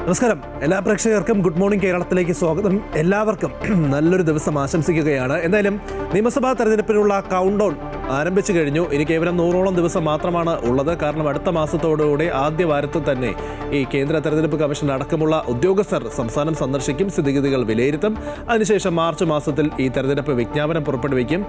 നമസ്കാരം. എല്ലാ പ്രേക്ഷകർക്കും ഗുഡ് മോർണിംഗ് കേരളത്തിലേക്ക് സ്വാഗതം. എല്ലാവർക്കും നല്ലൊരു ദിവസം ആശംസിക്കുകയാണ്. എന്തായാലും നിയമസഭാ തെരഞ്ഞെടുപ്പിനുള്ള കൗണ്ട് ഡൗൺ ആരംഭിച്ചു കഴിഞ്ഞു. ഇനി കേവലം 100ഓളം ദിവസം മാത്രമാണ് ഉള്ളത്. കാരണം അടുത്ത മാസത്തോടുകൂടി ആദ്യ വാരത്തിൽ തന്നെ ഈ കേന്ദ്ര തെരഞ്ഞെടുപ്പ് കമ്മീഷൻ അടക്കമുള്ള ഉദ്യോഗസ്ഥർ സംസ്ഥാനം സന്ദർശിക്കും, സ്ഥിതിഗതികൾ വിലയിരുത്തും. അതിനുശേഷം മാർച്ച് മാസത്തിൽ ഈ തെരഞ്ഞെടുപ്പ് വിജ്ഞാപനം പുറപ്പെടുവിക്കും.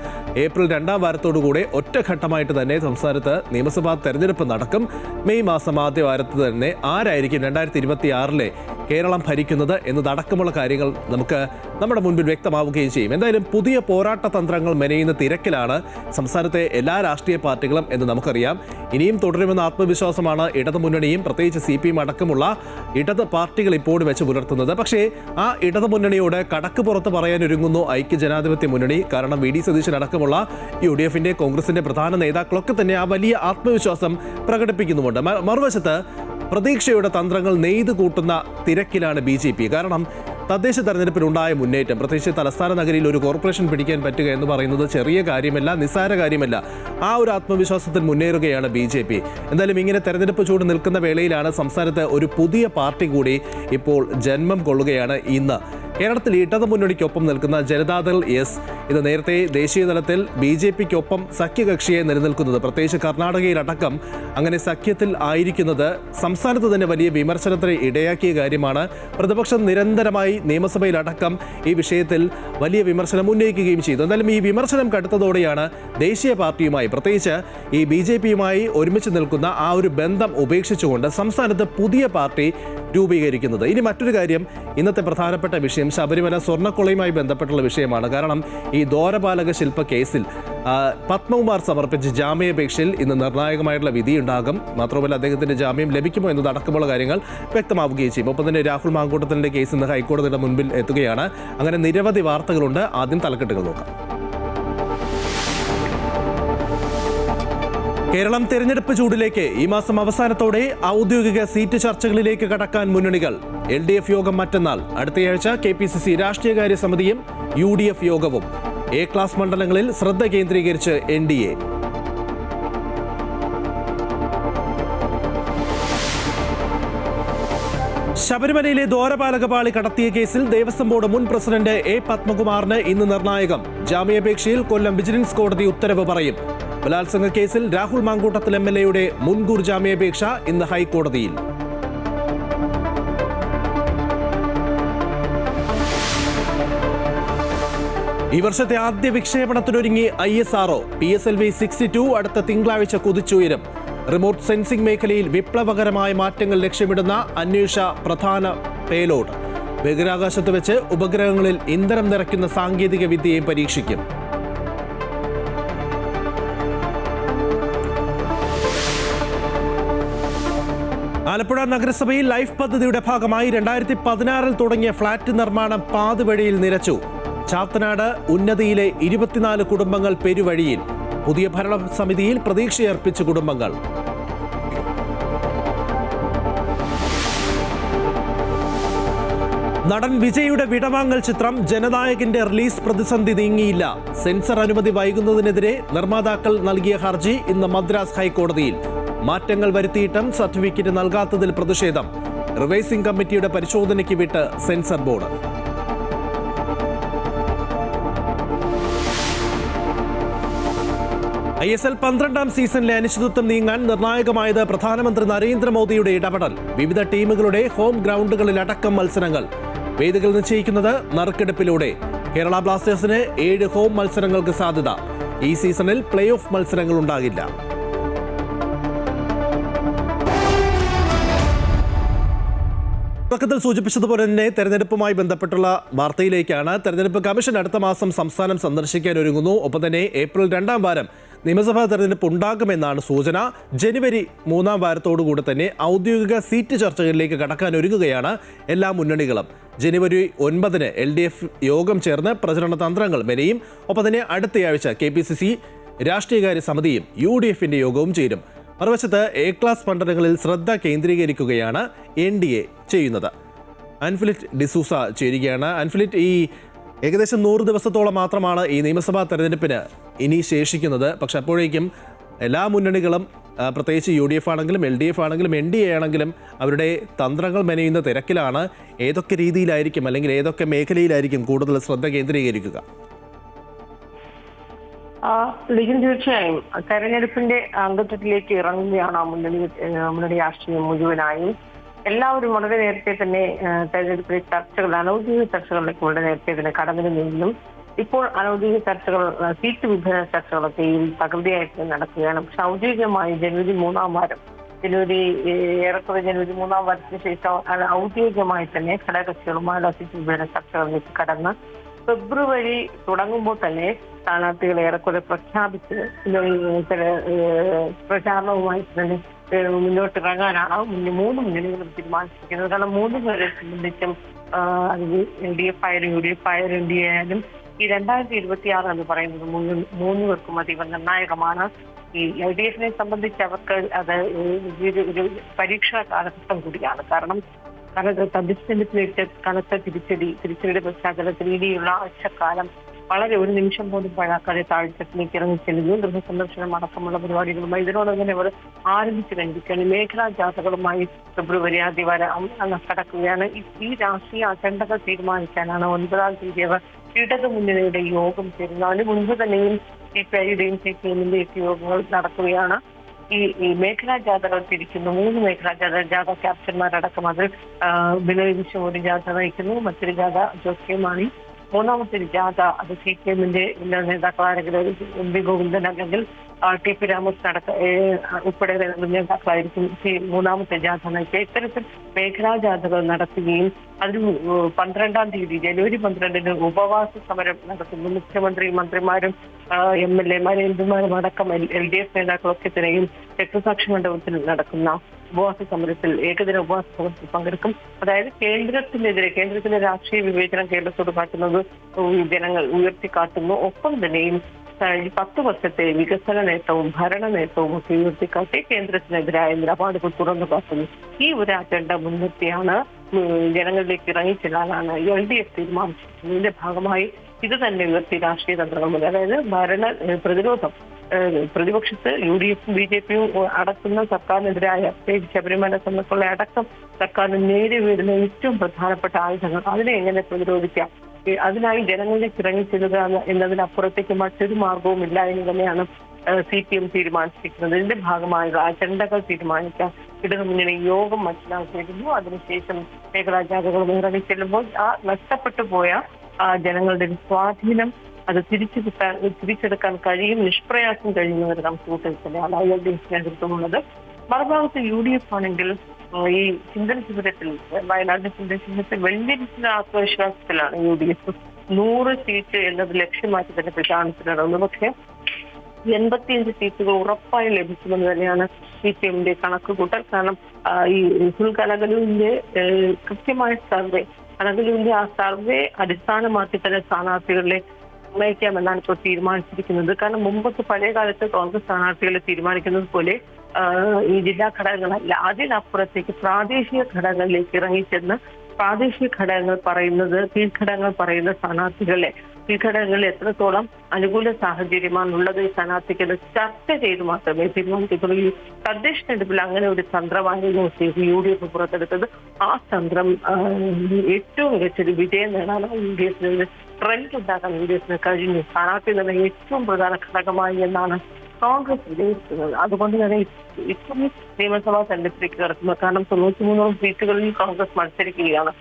ഏപ്രിൽ 2ാം വാരത്തോടുകൂടി ഒറ്റഘട്ടമായിട്ട് തന്നെ സംസ്ഥാനത്ത് നിയമസഭാ തെരഞ്ഞെടുപ്പ് നടക്കും. മെയ് മാസം ആദ്യ വാരത്തിൽ തന്നെ ആരായിരിക്കും 2026 കേരളം ഭരിക്കുന്നത് എന്നതടക്കമുള്ള കാര്യങ്ങൾ നമുക്ക് നമ്മുടെ മുൻപിൽ വ്യക്തമാവുകയും ചെയ്യും. എന്തായാലും പുതിയ പോരാട്ട തന്ത്രങ്ങൾ മെനയുന്ന തിരക്കിലാണ് സംസ്ഥാനത്തെ എല്ലാ രാഷ്ട്രീയ പാർട്ടികളും എന്ന് നമുക്കറിയാം. ഇനിയും തുടരുമെന്ന ആത്മവിശ്വാസമാണ് ഇടതുമുന്നണിയും പ്രത്യേകിച്ച് CPM അടക്കമുള്ള ഇടത് പാർട്ടികൾ ഇപ്പോൾ വെച്ച് പുലർത്തുന്നത്. പക്ഷേ ആ ഇടതുമുന്നണിയോട് കടക്ക് പുറത്ത് പറയാനൊരുങ്ങുന്നു ഐക്യജനാധിപത്യ മുന്നണി. കാരണം VD സതീശൻ അടക്കമുള്ള UDFന്റെ കോൺഗ്രസിന്റെ പ്രധാന നേതാക്കളൊക്കെ തന്നെ ആ വലിയ ആത്മവിശ്വാസം പ്രകടിപ്പിക്കുന്നുമുണ്ട്. മറുവശത്ത് പ്രതീക്ഷയുടെ തന്ത്രങ്ങൾ നെയ്തു കൂട്ടുന്ന തിരക്കിലാണ് BJP. കാരണം തദ്ദേശ തെരഞ്ഞെടുപ്പിലുണ്ടായ മുന്നേറ്റം, പ്രത്യേകിച്ച് തലസ്ഥാന നഗരിയിൽ ഒരു കോർപ്പറേഷൻ പിടിക്കാൻ പറ്റുക എന്ന് പറയുന്നത് ചെറിയ കാര്യമല്ല, നിസ്സാര കാര്യമല്ല. ആ ഒരു ആത്മവിശ്വാസത്തിൽ മുന്നേറുകയാണ് BJP. എന്തായാലും ഇങ്ങനെ തെരഞ്ഞെടുപ്പ് ചൂട് നിൽക്കുന്ന വേളയിലാണ് സംസ്ഥാനത്ത് ഒരു പുതിയ പാർട്ടി കൂടി ഇപ്പോൾ ജന്മം കൊള്ളുകയാണ് ഇന്ന്. കേരളത്തിൽ ഇടതുമുന്നണിക്കൊപ്പം നിൽക്കുന്ന ജനതാദൾ S ഇത് നേരത്തെ ദേശീയ തലത്തിൽ BJPക്കൊപ്പം സഖ്യകക്ഷിയെ നിലനിൽക്കുന്നത്, പ്രത്യേകിച്ച് കർണാടകയിലടക്കം അങ്ങനെ സഖ്യത്തിൽ ആയിരിക്കുന്നത് സംസ്ഥാനത്ത് തന്നെ വലിയ വിമർശനത്തിന് ഇടയാക്കിയ കാര്യമാണ്. പ്രതിപക്ഷം നിരന്തരമായി നിയമസഭയിലടക്കം ഈ വിഷയത്തിൽ വലിയ വിമർശനം ഉന്നയിക്കുകയും ചെയ്തു. എന്നാലും ഈ വിമർശനം കടുത്തതോടെയാണ് ദേശീയ പാർട്ടിയുമായി പ്രത്യേകിച്ച് ഈ BJPയുമായി ഒരുമിച്ച് നിൽക്കുന്ന ആ ഒരു ബന്ധം ഉപേക്ഷിച്ചുകൊണ്ട് സംസ്ഥാനത്ത് പുതിയ പാർട്ടി രൂപീകരിക്കുന്നത്. ഇനി മറ്റൊരു കാര്യം, ഇന്നത്തെ പ്രധാനപ്പെട്ട വിഷയം ശബരിമല സ്വർണ്ണക്കൊള്ളയുമായി ബന്ധപ്പെട്ടുള്ള വിഷയമാണ്. കാരണം ഈ ദ്വാരപാലക ശില്പ കേസിൽ പത്മകുമാർ സമർപ്പിച്ച ജാമ്യാപേക്ഷയിൽ ഇന്ന് നിർണായകമായിട്ടുള്ള വിധിയുണ്ടാകും. മാത്രമല്ല അദ്ദേഹത്തിന്റെ ജാമ്യം ലഭിക്കുമോ എന്നതടക്കമുള്ള കാര്യങ്ങൾ വ്യക്തമാവുകയും ചെയ്യും. ഒപ്പം തന്നെ രാഹുൽ മാങ്കൂട്ടത്തിന്റെ കേസ് ഇന്ന് ഹൈക്കോടതിയുടെ മുൻപിൽ എത്തുകയാണ്. അങ്ങനെ നിരവധി വാർത്തകളുണ്ട്. ആദ്യം തലക്കെട്ടുകൾ നോക്കാം. കേരളം തെരഞ്ഞെടുപ്പ് ചൂടിലേക്ക് ഈ മാസം അവസാനത്തോടെ ഔദ്യോഗിക സീറ്റ് ചർച്ചകളിലേക്ക് കടക്കാൻ മുന്നണികൾ. LDF യോഗം മറ്റന്നാൾ. അടുത്തയാഴ്ച KPCC രാഷ്ട്രീയകാര്യ സമിതിയും UDF യോഗവും. A ക്ലാസ് മണ്ഡലങ്ങളിൽ ശ്രദ്ധ കേന്ദ്രീകരിച്ച് NDA. ശബരിമലയിലെ ദ്വാരപാലക പാളി കടത്തിയ കേസിൽ ദേവസ്വം ബോർഡ് മുൻ പ്രസിഡന്റ് A പത്മകുമാറിന് ഇന്ന് നിർണായകം. ജാമ്യാപേക്ഷയിൽ കൊല്ലം വിജിലൻസ് കോടതി ഉത്തരവ് പറയും. ബലാത്സംഗ കേസിൽ രാഹുൽ മാങ്കൂട്ടത്തിൽ MLAയുടെ മുൻകൂർ ജാമ്യാപേക്ഷ ഇന്ന് ഹൈക്കോടതിയിൽ. ഈ വർഷത്തെ ആദ്യ വിക്ഷേപണത്തിനൊരുങ്ങി ISRO. PSLV 62 അടുത്ത തിങ്കളാഴ്ച കുതിച്ചുയരും. റിമോട്ട് സെൻസിംഗ് മേഖലയിൽ വിപ്ലവകരമായ മാറ്റങ്ങൾ ലക്ഷ്യമിടുന്ന അന്വേഷ പ്രധാന പേലോഡ്. ബഹിരാകാശത്ത് വെച്ച് ഉപഗ്രഹങ്ങളിൽ ഇന്ധനം നിറയ്ക്കുന്ന സാങ്കേതിക വിദ്യയും പരീക്ഷിക്കും. ആലപ്പുഴ നഗരസഭയിൽ ലൈഫ് പദ്ധതിയുടെ ഭാഗമായി 2016 തുടങ്ങിയ ഫ്ളാറ്റ് നിർമ്മാണം പാതിവഴിയിൽ നിലച്ചു. ചാത്തനാട് ഉന്നതിയിലെ 24 കുടുംബങ്ങൾ പെരുവഴിയിൽ. പുതിയ ഭരണസമിതിയിൽ പ്രതീക്ഷയർപ്പിച്ച കുടുംബങ്ങൾ. നടൻ വിജയുടെ വിടവാങ്ങൽ ചിത്രം ജനനായകന്റെ റിലീസ് പ്രതിസന്ധി നീങ്ങിയില്ല. സെൻസർ അനുമതി വൈകുന്നതിനെതിരെ നിർമ്മാതാക്കൾ നൽകിയ ഹർജി ഇന്ന് മദ്രാസ് ഹൈക്കോടതിയിൽ. മാറ്റങ്ങൾ വരുത്തിയിട്ടും സർട്ടിഫിക്കറ്റ് നൽകാത്തതിൽ പ്രതിഷേധം. റിവൈസിംഗ് കമ്മിറ്റിയുടെ പരിശോധനയ്ക്ക് വിട്ട് സെൻസർ ബോർഡ്. ISL 12ാം സീസണിലെ അനിശ്ചിതത്വം നീങ്ങാൻ നിർണായകമായത് പ്രധാനമന്ത്രി നരേന്ദ്രമോദിയുടെ ഇടപെടൽ. വിവിധ ടീമുകളുടെ ഹോം ഗ്രൗണ്ടുകളിലടക്കം മത്സരങ്ങൾ. വേദികൾ നിശ്ചയിക്കുന്നത് നറുക്കെടുപ്പിലൂടെ. കേരള ബ്ലാസ്റ്റേഴ്സിന് 7 ഹോം മത്സരങ്ങൾക്ക് സാധ്യത. ഈ സീസണിൽ പ്ലേ ഓഫ് മത്സരങ്ങൾ ഉണ്ടാകില്ല. തുടക്കത്തിൽ സൂചിപ്പിച്ചതുപോലെ തന്നെ തെരഞ്ഞെടുപ്പുമായി ബന്ധപ്പെട്ടുള്ള വാർത്തയിലേക്കാണ്. തെരഞ്ഞെടുപ്പ് കമ്മീഷൻ അടുത്ത മാസം സംസ്ഥാനം സന്ദർശിക്കാൻ ഒരുങ്ങുന്നു. ഒപ്പം തന്നെ ഏപ്രിൽ 2ാം വാരം നിയമസഭാ തെരഞ്ഞെടുപ്പ് ഉണ്ടാകുമെന്നാണ് സൂചന. ജനുവരി 3ാം വാരത്തോടുകൂടി തന്നെ ഔദ്യോഗിക സീറ്റ് ചർച്ചകളിലേക്ക് കടക്കാൻ ഒരുങ്ങുകയാണ് എല്ലാ മുന്നണികളും. ജനുവരി 9 LDF യോഗം ചേർന്ന് പ്രചരണ തന്ത്രങ്ങൾ മെനയും. ഒപ്പം തന്നെ അടുത്തയാഴ്ച KPCC രാഷ്ട്രീയകാര്യ സമിതിയും UDFന്റെ യോഗവും ചേരും. മറുവശത്ത് A ക്ലാസ് മണ്ഡലങ്ങളിൽ ശ്രദ്ധ കേന്ദ്രീകരിക്കുകയാണ് NDA ചെയ്യുന്നത്. ആൻഫിലിറ്റ് ഡിസൂസ ചേരുകയാണ്. ആൻഫിലിറ്റ്, ഈ ഏകദേശം 100 ദിവസത്തോളം മാത്രമാണ് ഈ നിയമസഭാ തെരഞ്ഞെടുപ്പിന് ഇനി ശേഷിക്കുന്നത്. പക്ഷെ അപ്പോഴേക്കും എല്ലാ മുന്നണികളും പ്രത്യേകിച്ച് UDF ആണെങ്കിലും LDF ആണെങ്കിലും NDA ആണെങ്കിലും അവരുടെ തന്ത്രങ്ങൾ മെനയുന്ന തിരക്കിലാണ്. ഏതൊക്കെ രീതിയിലായിരിക്കും അല്ലെങ്കിൽ ഏതൊക്കെ മേഖലയിലായിരിക്കും കൂടുതൽ ശ്രദ്ധ കേന്ദ്രീകരിക്കുക? തീർച്ചയായും തെരഞ്ഞെടുപ്പിന്റെ അംഗത്വത്തിലേക്ക് ഇറങ്ങുകയാണ് മുന്നണി രാഷ്ട്രീയം മുഴുവനായും. എല്ലാവരും വളരെ നേരത്തെ തന്നെ തെരഞ്ഞെടുപ്പിലെ ചർച്ചകൾ, അനൗദ്യോഗിക ചർച്ചകളിലേക്ക് വളരെ നേരത്തെ തന്നെ കടന്നിരുന്നെങ്കിലും ഇപ്പോൾ അനൗദ്യോഗിക ചർച്ചകൾ, സീറ്റ് വിഭജന ചർച്ചകളൊക്കെയും തകൃതിയായിട്ട് നടക്കുകയാണ്. പക്ഷെ ഔദ്യോഗികമായി ജനുവരി 3-ാം വാരം, ഏറെക്കുറെ ജനുവരി 3-ാം വാരത്തിന് ശേഷം ഔദ്യോഗികമായി തന്നെ ഘടകകക്ഷികളുമായുള്ള സീറ്റ് വിഭജന ചർച്ചകളിലേക്ക് കടന്ന് ഫെബ്രുവരി തുടങ്ങുമ്പോൾ തന്നെ സ്ഥാനാർത്ഥികളെ ഏറെക്കുറെ പ്രഖ്യാപിച്ച് പ്രചാരണവുമായി തന്നെ മുന്നോട്ടിറങ്ങാനാണ് മൂന്ന് മുന്നണികളും തീരുമാനിച്ചിരിക്കുന്നത്. കാരണം മൂന്ന് പേരെ സംബന്ധിച്ചും LDF ആയാലും UDF ആയാലും NDA ആയാലും ഈ 2026 എന്ന് പറയുന്നത് മൂന്ന് പേർക്കും അതീവ നിർണായകമാണ്. ഈ LDF-നെ സംബന്ധിച്ച് അവർക്ക് അത് ഒരു പരീക്ഷാ കാലഘട്ടം കൂടിയാണ്. കാരണം തദ്ദേശ തെരഞ്ഞെടുപ്പിലേക്ക് കനത്ത തിരിച്ചടിയുടെ പശ്ചാത്തലത്തിൽ ഇനിയുള്ള ആഴ്ചക്കാലം വളരെ ഒരു നിമിഷം പോലും പഴാക്കാതെ താഴ്ചത്തിലേക്ക് ഇറങ്ങിച്ചെല്ലുന്നു. ഗൃഹസന്ദർശനം അടക്കമുള്ള പരിപാടികളുമായി ഇതിനോടൊപ്പം അവർ ആരംഭിച്ചു കഴിഞ്ഞിരിക്കുകയാണ്. മേഖലാ ജാഥകളുമായി ഫെബ്രുവരി ആദ്യവാരം കടക്കുകയാണ്. ഈ രാഷ്ട്രീയ അജണ്ടകൾ തീരുമാനിക്കാനാണ് 9-ാം തീയതി അവർ ഇടതു മുന്നണിയുടെ യോഗം ചേരുന്നത്. അതിന് മുൻപ് തന്നെയും CPI-യുടെയും CPM-ന്റെയും യോഗങ്ങൾ നടക്കുകയാണ്. ഈ മേഖലാ ജാഥകൾ തിരിക്കുന്നു. 3 മേഖലാ ജാഥ ക്യാപ്റ്റന്മാരടക്കം അതിൽ ബിനോയ് വിശ്വം ഒരു ജാഥ നയിക്കുന്നു. മറ്റൊരു ജാഥ ജോസ് കെ മാണി. മൂന്നാമത്തെ ജാഥ അത് CPM-ന്റെ നേതാക്കൾ ആരെങ്കിലും MP ഗോവിന്ദൻ അല്ലെങ്കിൽ TP രാമകൃഷ്ണൻ ഉൾപ്പെടെ നേതാക്കളായിരിക്കും മൂന്നാമത്തെ ജാഥ നയിക്കുക. ഇത്തരത്തിൽ മേഖലാ ജാഥകൾ നടത്തുകയും അതിന് 12-ാം തീയതി ജനുവരി 12-ന് ഉപവാസ സമരം നടത്തുന്നു. മുഖ്യമന്ത്രി, മന്ത്രിമാരും MLA-മാരും MP-മാരും അടക്കം LDF നേതാക്കളൊക്കെ തന്നെയും രക്തസാക്ഷി മണ്ഡപത്തിൽ നടക്കുന്ന ഉപവാസ സമരത്തിൽ ഏകദിന ഉപവാസ സമരത്തിൽ പങ്കെടുക്കും. അതായത് കേന്ദ്രത്തിലെ രാഷ്ട്രീയ വിവേചനം കേരളത്തോട് കാട്ടുന്നത് ജനങ്ങൾ ഉയർത്തിക്കാട്ടുന്നു. ഒപ്പം തന്നെയും 10 വർഷത്തെ വികസന നേട്ടവും ഭരണ നേട്ടവും ഒക്കെ ഉയർത്തിക്കാട്ടി കേന്ദ്രത്തിനെതിരായ നിലപാടുകൾ തുറന്നു കാട്ടുന്നു. ഈ ഒരു അജണ്ട മുൻനിർത്തിയാണ് ജനങ്ങളിലേക്ക് ഇറങ്ങിച്ചെല്ലാനാണ് LDF തീരുമാനിച്ചത്. ഇതിന്റെ ഭാഗമായി ഇത് തന്നെ ഉയർത്തി രാഷ്ട്രീയ തന്ത്രങ്ങൾ, അതായത് പ്രതിപക്ഷത്ത് UDF-ഉം BJP-യും അടക്കുന്ന സർക്കാരിനെതിരായ ശബരിമല സമരങ്ങളെ അടക്കം സർക്കാരിന് നേരെ വീഴുന്ന ഏറ്റവും പ്രധാനപ്പെട്ട ആയുധങ്ങൾ, അതിനെ എങ്ങനെ പ്രതിരോധിക്കാം, അതിനായി ജനങ്ങളിലേക്ക് ഇറങ്ങിച്ചെല്ലുക എന്നതിനപ്പുറത്തേക്ക് മറ്റൊരു മാർഗവും ഇല്ല എന്ന് തന്നെയാണ് CPM തീരുമാനിച്ചിരിക്കുന്നത്. ഇതിന്റെ ഭാഗമായുള്ള അജണ്ടകൾ തീരുമാനിക്കാൻ ഇടതുമുന്നണി യോഗം മനസ്സിലാക്കിയിരുന്നു. അതിനുശേഷം മേഖലാ ജാഥകൾ ഇറങ്ങിച്ചെല്ലുമ്പോൾ ആ നഷ്ടപ്പെട്ടു പോയ ജനങ്ങളുടെ സ്വാധീനം അത് തിരിച്ചെടുക്കാൻ കഴിയും, നിഷ്പ്രയാസം കഴിയുന്നവർ കണക്കുകൂട്ടൽ തന്നെയാണ് LDF നേതൃത്വമുള്ളത്. മറുഭാഗത്ത് UDF ആണെങ്കിൽ ഈ ചിന്തന ശിബിരത്തിൽ, വയനാട് ചിന്തന ശിബിരത്തിൽ വലിയ ആത്മവിശ്വാസത്തിലാണ് UDF. 100 സീറ്റ് എന്നത് ലക്ഷ്യമാക്കി തന്നെ പ്രചാരണത്തിലിറങ്ങുന്നു. പക്ഷെ 85 സീറ്റുകൾ ഉറപ്പായി ലഭിക്കുമെന്ന് തന്നെയാണ് CPM-ന്റെ കണക്കുകൂട്ടൽ. കാരണം ഈ കനകലുവിന്റെ കൃത്യമായ സർവേ, കനകലുവിന്റെ ആ സർവേ അടിസ്ഥാനമാക്കി തന്നെ സ്ഥാനാർത്ഥികളെ നിർണ്ണയിക്കാമെന്നാണ് ഇപ്പോൾ തീരുമാനിച്ചിരിക്കുന്നത്. കാരണം മുമ്പൊക്കെ പഴയ കാലത്ത് കോൺഗ്രസ് സ്ഥാനാർത്ഥികളെ തീരുമാനിക്കുന്നത് പോലെ ഈ ജില്ലാ ഘടകങ്ങളല്ല, അതിനപ്പുറത്തേക്ക് പ്രാദേശിക ഘടകങ്ങളിലേക്ക് ഇറങ്ങിച്ചെന്ന് പ്രാദേശിക ഘടകങ്ങൾ പറയുന്ന സ്ഥാനാർത്ഥികളെ, ഈ ഘടകങ്ങളിൽ എത്രത്തോളം അനുകൂല സാഹചര്യമാണുള്ളത് ഈ സ്ഥാനാർത്ഥിക്ക് ചർച്ച ചെയ്ത് മാത്രമേ തീരുമാനിക്കത്തുള്ളൂ. ഈ തദ്ദേശ തെരഞ്ഞെടുപ്പിൽ അങ്ങനെ ഒരു തന്ത്രമായിരുന്നു UDF പുറത്തെടുത്തത്. ആ തന്ത്രം ഏറ്റവും മികച്ചൊരു വിജയം നേടാൻ UDF ട്രെൻഡ് ഉണ്ടാക്കാൻ UDF കഴിഞ്ഞു. സ്ഥാനാർത്ഥി തന്നെ ഏറ്റവും പ്രധാന ഘടകമായി എന്നാണ് കോൺഗ്രസ് വിലയിരുത്തുന്നത്. അതുകൊണ്ട് തന്നെ ഇപ്പം നിയമസഭാ തെരഞ്ഞെടുപ്പിലേക്ക് കിടക്കുന്നത്. കാരണം 93 സീറ്റുകളിൽ കോൺഗ്രസ് മത്സരിക്കുകയാണ്.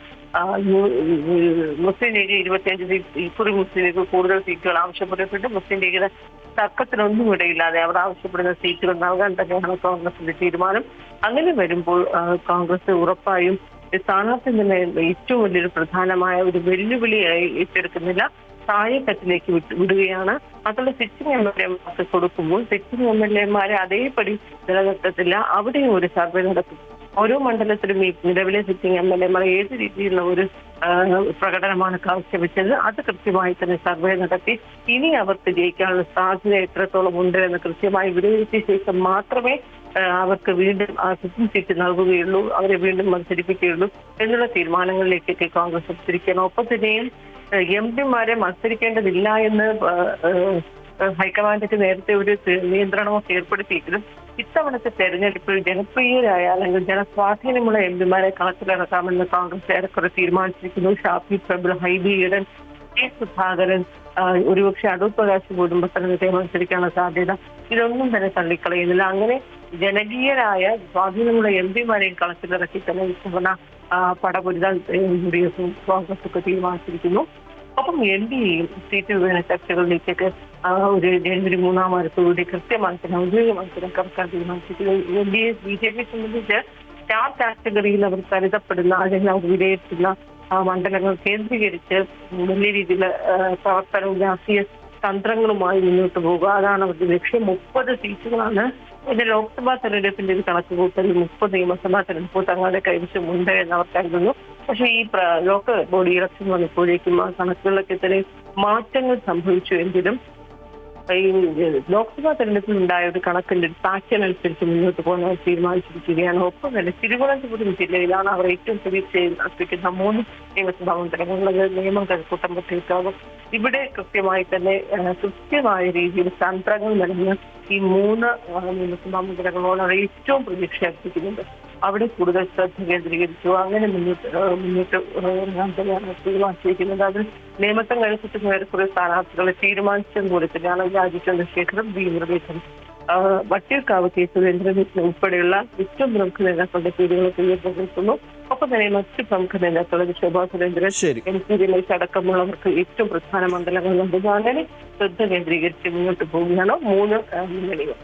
മുസ്ലിം ലീഗ് 25 സീറ്റ്, ഇക്കുറി മുസ്ലിം ലീഗ് കൂടുതൽ സീറ്റുകൾ ആവശ്യപ്പെട്ടിട്ടുണ്ട്. മുസ്ലിം ലീഗിന് തർക്കത്തിനൊന്നും ഇടയില്ലാതെ അവർ ആവശ്യപ്പെടുന്ന സീറ്റുകൾ നൽകാൻ തന്നെയാണ് കോൺഗ്രസിന്റെ തീരുമാനം. അങ്ങനെ വരുമ്പോൾ കോൺഗ്രസ് ഉറപ്പായും സ്ഥാനാർത്ഥി തന്നെ ഏറ്റവും വലിയൊരു പ്രധാനമായ ഒരു വെല്ലുവിളിയായി ഏറ്റെടുക്കുന്നില്ല, താഴെത്തട്ടിലേക്ക് വിടുകയാണ്. അതുള്ള സിറ്റിംഗ് MLA-മാർക്ക് കൊടുക്കുമ്പോൾ സിറ്റിംഗ് MLA-മാരെ അതേപടി നിലനിർത്തത്തില്ല. അവിടെയും ഒരു സർവേ നടക്കും. ഓരോ മണ്ഡലത്തിലും ഈ നിലവിലെ സിറ്റിംഗ് MLA-മാർ ഏത് രീതിയിലുള്ള ഒരു പ്രകടനമാണ് കാഴ്ചവെച്ചത് അത് കൃത്യമായി തന്നെ സർവേ നടത്തി ഇനി അവർക്ക് ജയിക്കാനുള്ള സാധ്യത എത്രത്തോളം ഉണ്ട് എന്ന് കൃത്യമായി വിലയിരുത്തിയ ശേഷം മാത്രമേ അവർക്ക് വീണ്ടും ആ സിറ്റിംഗ് സീറ്റ് നൽകുകയുള്ളൂ, അവരെ വീണ്ടും മത്സരിപ്പിക്കുകയുള്ളൂ എന്നുള്ള തീരുമാനങ്ങളിലേക്കൊക്കെ കോൺഗ്രസ് എത്തിയിരിക്കണം. ഒപ്പം തന്നെയും MP-മാരെ മത്സരിക്കേണ്ടതില്ല എന്ന് ഹൈക്കമാൻഡൊക്കെ നേരത്തെ ഒരു നിയന്ത്രണമൊക്കെ ഏർപ്പെടുത്തിയെങ്കിലും ഇത്തവണത്തെ തെരഞ്ഞെടുപ്പിൽ ജനപ്രിയരായ അല്ലെങ്കിൽ ജനസ്വാധീനമുള്ള എംപിമാരെ കളത്തിലിറക്കാമെന്ന് കോൺഗ്രസ് ഏറെക്കുറെ തീരുമാനിച്ചിരിക്കുന്നു. ഷാഫി പ്രബുൽ, ഹൈബി ഈഡൻ, കെ സുധാകരൻ, ഒരുപക്ഷെ അടൂർ പ്രകാശ് പോലും പത്തനംതിട്ടയിൽ മത്സരിക്കാനുള്ള സാധ്യത ഇതൊന്നും തന്നെ തള്ളിക്കളയുന്നില്ല. അങ്ങനെ ജനകീയരായ സ്വാധീനമുള്ള എംപിമാരെയും കളത്തിലിറക്കി തന്നെ ഇത്തവണ പടപൊരുതാൻ യുഡിഎഫും കോൺഗ്രസും തീരുമാനിച്ചിരിക്കുന്നു. ഒപ്പം എൻഡിഎയും സീറ്റ് വിഭജന ചർച്ചകളിലേക്കൊക്കെ ഒരു ജനുവരി 3-ാം വാരത്തോടുകൂടി കൃത്യമായി തന്നെ ഔദ്യോഗികമായി തന്നെ കറക്കാൻ തീരുമാനിച്ചിരിക്കുന്നു. എൻഡിഎ ബിജെപിയെ സംബന്ധിച്ച് സ്റ്റാർ കാറ്റഗറിയിൽ അവർ കരുതപ്പെടുന്ന അല്ലെങ്കിൽ അവർ വിലയിരുത്തുന്ന മണ്ഡലങ്ങൾ കേന്ദ്രീകരിച്ച് വലിയ രീതിയിൽ പ്രവർത്തനവും രാഷ്ട്രീയ തന്ത്രങ്ങളുമായി മുന്നോട്ട് പോകുക, അതാണ് അവരുടെ ലക്ഷ്യം. 30 സീറ്റുകളാണ് ഇത്. ലോക്സഭാ തെരഞ്ഞെടുപ്പിന്റെ ഒരു കണക്കുകൂട്ടൽ 30 നിയമസഭാ തെരഞ്ഞെടുപ്പ് തങ്ങളുടെ കൈവശമുണ്ട് എന്ന് അവർ കരുതുന്നു. പക്ഷേ ഈ ലോക്കൽ ബോഡി ഇലക്ഷൻ വന്നപ്പോഴേക്കും ആ കണക്കുകളിലൊക്കെ തന്നെ മാറ്റങ്ങൾ സംഭവിച്ചു എങ്കിലും ഈ ലോക്സഭാ തെരഞ്ഞെടുപ്പിൽ ഉണ്ടായ ഒരു കണക്കിന്റെ ഒരു പാറ്റേണനുസരിച്ച് മുന്നോട്ട് പോകാൻ തീരുമാനിച്ചിരിക്കുകയാണ്. ഒപ്പം തന്നെ തിരുവനന്തപുരം ജില്ലയിലാണ് അവർ ഏറ്റവും പ്രതീക്ഷയിൽ അർപ്പിക്കുന്ന 3 നിയമസഭാ മണ്ഡലങ്ങളുള്ളത്. നിയമം കഴക്കൂട്ടം പട്ടികക്കാവും ഇവിടെ കൃത്യമായി തന്നെ കൃത്യമായ രീതിയിൽ തന്ത്രങ്ങൾ നിറഞ്ഞ ഈ 3 നിയമസഭാ മണ്ഡലങ്ങളോട് അവർ ഏറ്റവും പ്രതീക്ഷ അർപ്പിക്കുന്നുണ്ട്. അവിടെ കൂടുതൽ ശ്രദ്ധ കേന്ദ്രീകരിച്ചു അങ്ങനെ മുന്നോട്ട് തീരുമാനിച്ചിരിക്കുന്നത്. അതിൽ നിയമത്തെ കഴിച്ചിട്ട് ഏറെക്കുറെ സ്ഥാനാർത്ഥികളെ തീരുമാനിച്ചതുപോലെ തന്നെയാണ് രാജീവ് ചന്ദ്രശേഖരൻ, വി മുരളീധരൻ, വട്ടിയൂർക്കാവ് കെ സുരേന്ദ്രൻ ഉൾപ്പെടെയുള്ള ഏറ്റവും പ്രമുഖ നേതാക്കളുടെ പേരുകളൊക്കെ ഉയർന്നിരിക്കുന്നു. ഒപ്പം തന്നെ മറ്റ് പ്രമുഖ നേതാക്കളെ ശോഭാ സുരേന്ദ്രൻ, എം പി രമേശ് അടക്കമുള്ളവർക്ക് ഏറ്റവും പ്രധാന മണ്ഡലങ്ങളുണ്ട്. അങ്ങനെ ശ്രദ്ധ കേന്ദ്രീകരിച്ച് മുന്നോട്ട് പോവുകയാണ് 3 മുന്നണികൾ.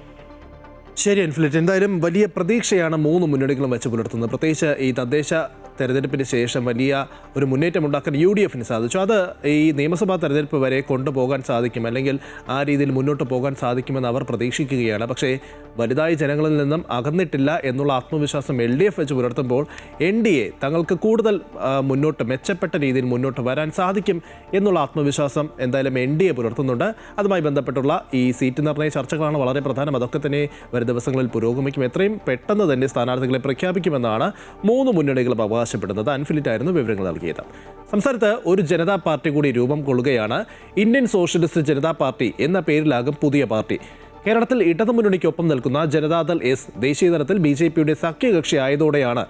ശരി അൻഫിലിറ്റ്, എന്തായാലും വലിയ പ്രതീക്ഷയാണ് 3 മുന്നണികളും വെച്ച് പുലർത്തുന്നത്. പ്രത്യേകിച്ച് ഈ തദ്ദേശ തെരഞ്ഞെടുപ്പിന് ശേഷം വലിയ ഒരു മുന്നേറ്റം ഉണ്ടാക്കാൻ UDFന് സാധിച്ചു. അത് ഈ നിയമസഭാ തെരഞ്ഞെടുപ്പ് വരെ കൊണ്ടുപോകാൻ സാധിക്കും, അല്ലെങ്കിൽ ആ രീതിയിൽ മുന്നോട്ട് പോകാൻ സാധിക്കുമെന്ന് അവർ പ്രതീക്ഷിക്കുകയാണ്. പക്ഷേ വലുതായി ജനങ്ങളിൽ നിന്നും അകന്നിട്ടില്ല എന്നുള്ള ആത്മവിശ്വാസം LDF വെച്ച് പുലർത്തുമ്പോൾ NDA തങ്ങൾക്ക് കൂടുതൽ മുന്നോട്ട് മെച്ചപ്പെട്ട രീതിയിൽ മുന്നോട്ട് വരാൻ സാധിക്കും എന്നുള്ള ആത്മവിശ്വാസം എന്തായാലും NDA പുലർത്തുന്നുണ്ട്. അതുമായി ബന്ധപ്പെട്ടുള്ള ഈ സീറ്റ് നിർണ്ണയ ചർച്ചകളാണ് വളരെ പ്രധാനം. അതൊക്കെ തന്നെ വരും ദിവസങ്ങളിൽ പുരോഗമിക്കും. എത്രയും പെട്ടെന്ന് തന്നെ സ്ഥാനാർത്ഥികളെ പ്രഖ്യാപിക്കുമെന്നാണ് 3 മുന്നണികളും അവകാശപ്പെടുന്നത്. അൻഫിലിറ്റ് ആയിരുന്നു വിവരങ്ങൾ നൽകിയത്. സംസ്ഥാനത്ത് ഒരു ജനതാ പാർട്ടി കൂടി രൂപം കൊള്ളുകയാണ്. ഇന്ത്യൻ സോഷ്യലിസ്റ്റ് ജനതാ പാർട്ടി എന്ന പേരിലാകും പുതിയ പാർട്ടി. കേരളത്തിൽ ഇടതുമുന്നണിക്കൊപ്പം നിൽക്കുന്ന ജനതാദൾ എസ് ദേശീയ തലത്തിൽ BJPയുടെ സഖ്യകക്ഷി ആയതോടെയാണ്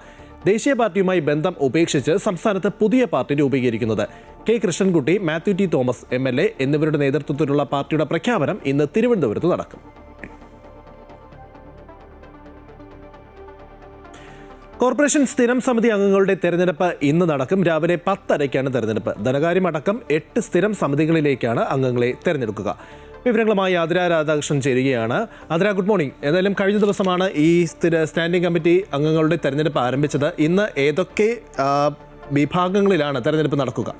ദേശീയ പാർട്ടിയുമായി ബന്ധം ഉപേക്ഷിച്ച് സംസ്ഥാനത്ത് പുതിയ പാർട്ടി രൂപീകരിക്കുന്നത്. K Krishnankutty, Mathew T Thomas MLA എന്നിവരുടെ നേതൃത്വത്തിലുള്ള പാർട്ടിയുടെ പ്രഖ്യാപനം ഇന്ന് തിരുവനന്തപുരത്ത് നടക്കും. കോർപ്പറേഷൻ സ്ഥിരം സമിതി അംഗങ്ങളുടെ തെരഞ്ഞെടുപ്പ് ഇന്ന് നടക്കും. രാവിലെ 10:30ക്കാണ് തെരഞ്ഞെടുപ്പ്. ധനകാര്യമടക്കം 8 സ്ഥിരം സമിതികളിലേക്കാണ് അംഗങ്ങളെ തെരഞ്ഞെടുക്കുക. വിവരങ്ങളുമായി ആതിര രാധാകൃഷ്ണൻ ചേരുകയാണ്. Athira, good morning. ഏതായാലും കഴിഞ്ഞ ദിവസമാണ് ഈ സ്റ്റാൻഡിംഗ് കമ്മിറ്റി അംഗങ്ങളുടെ തെരഞ്ഞെടുപ്പ് ആരംഭിച്ചത്. ഇന്ന് ഏതൊക്കെ വിഭാഗങ്ങളിലാണ് തെരഞ്ഞെടുപ്പ് നടക്കുക?